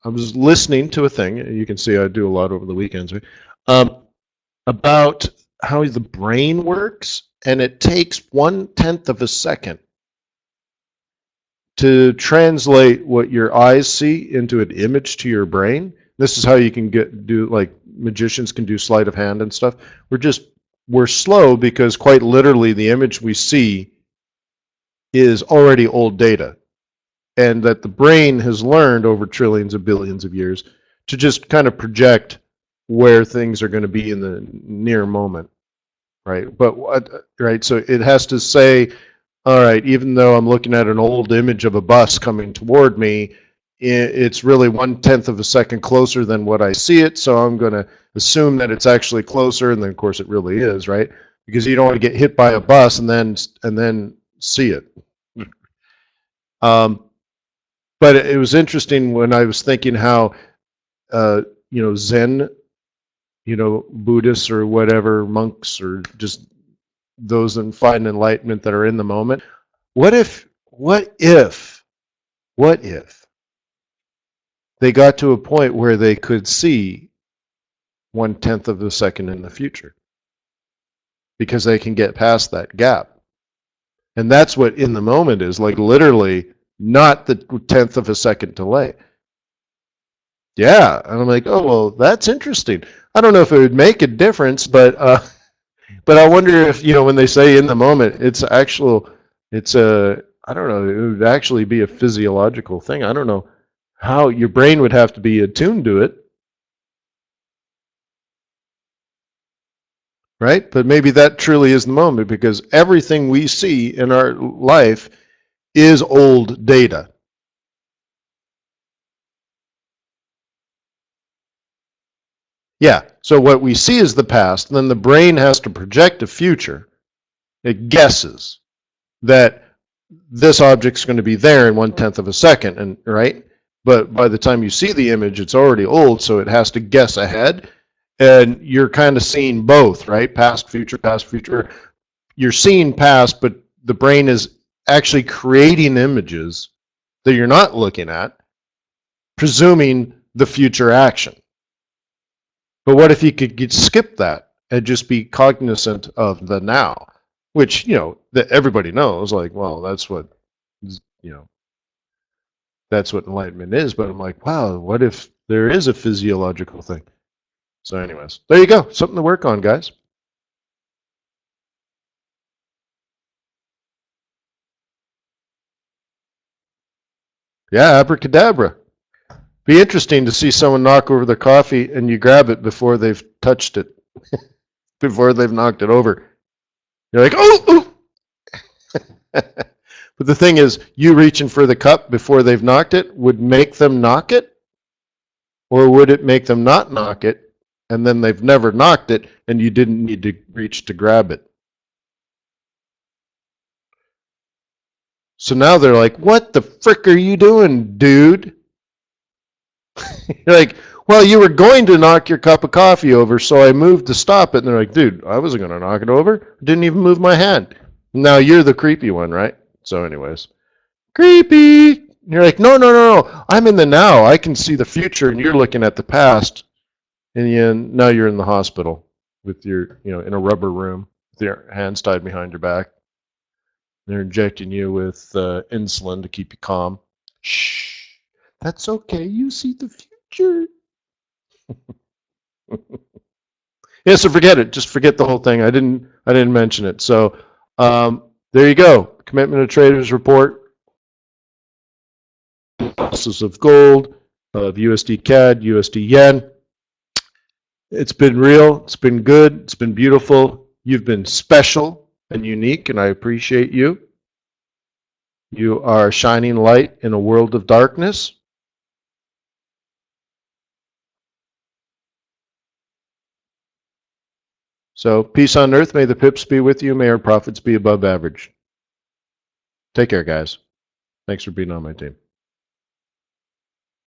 was listening to a thing. You can see I do a lot over the weekends. about how the brain works, and it takes 1/10 of a second to translate what your eyes see into an image to your brain. This is how you can do like magicians can do sleight of hand and stuff. We're slow because quite literally the image we see is already old data, and that the brain has learned over trillions of billions of years to just kind of project where things are going to be in the near moment, right? But right, so it has to say, all right, even though I'm looking at an old image of a bus coming toward me, it's really 1/10 of a second closer than what I see it, so I'm going to assume that it's actually closer, and then of course it really is, right? Because you don't want to get hit by a bus and then see it. But it was interesting when I was thinking how Zen, Buddhists or whatever, monks or just those that find enlightenment that are in the moment. What if they got to a point where they could see 1/10 of a second in the future? Because they can get past that gap. And that's what in the moment is, like literally not the 1/10 of a second delay. Yeah, and I'm like, oh, well, that's interesting. I don't know if it would make a difference, but I wonder if, when they say in the moment, it's I don't know, it would actually be a physiological thing. I don't know how your brain would have to be attuned to it, right? But maybe that truly is the moment, because everything we see in our life is old data. Yeah, so what we see is the past, and then the brain has to project a future. It guesses that this object's going to be there in 1/10 of a second, and right? But by the time you see the image, it's already old, so it has to guess ahead. And you're kind of seeing both, right? Past, future, past, future. You're seeing past, but the brain is actually creating images that you're not looking at, presuming the future action. But what if you could skip that and just be cognizant of the now, which, that everybody knows, like, well, that's what enlightenment is. But I'm like, wow, what if there is a physiological thing? So anyways, there you go. Something to work on, guys. Yeah, abracadabra. Be interesting to see someone knock over their coffee and you grab it before they've touched it, before they've knocked it over. You're like, oh! But the thing is, you reaching for the cup before they've knocked it would make them knock it? Or would it make them not knock it, and then they've never knocked it, and you didn't need to reach to grab it? So now they're like, what the frick are you doing, dude? You're like, well, you were going to knock your cup of coffee over, so I moved to stop it. And they're like, dude, I wasn't going to knock it over. I didn't even move my hand. Now you're the creepy one, right? So anyways, creepy. And you're like, no. I'm in the now. I can see the future, and you're looking at the past. And now you're in the hospital with your, in a rubber room with your hands tied behind your back. They're injecting you with insulin to keep you calm. Shh. That's okay. You see the future. Yeah, so forget it. Just forget the whole thing. I didn't mention it. So there you go. Commitment of Traders report. Analysis of gold, of USD CAD, USD yen. It's been real. It's been good. It's been beautiful. You've been special and unique, and I appreciate you. You are shining light in a world of darkness. So peace on earth. May the pips be with you. May our profits be above average. Take care, guys. Thanks for being on my team.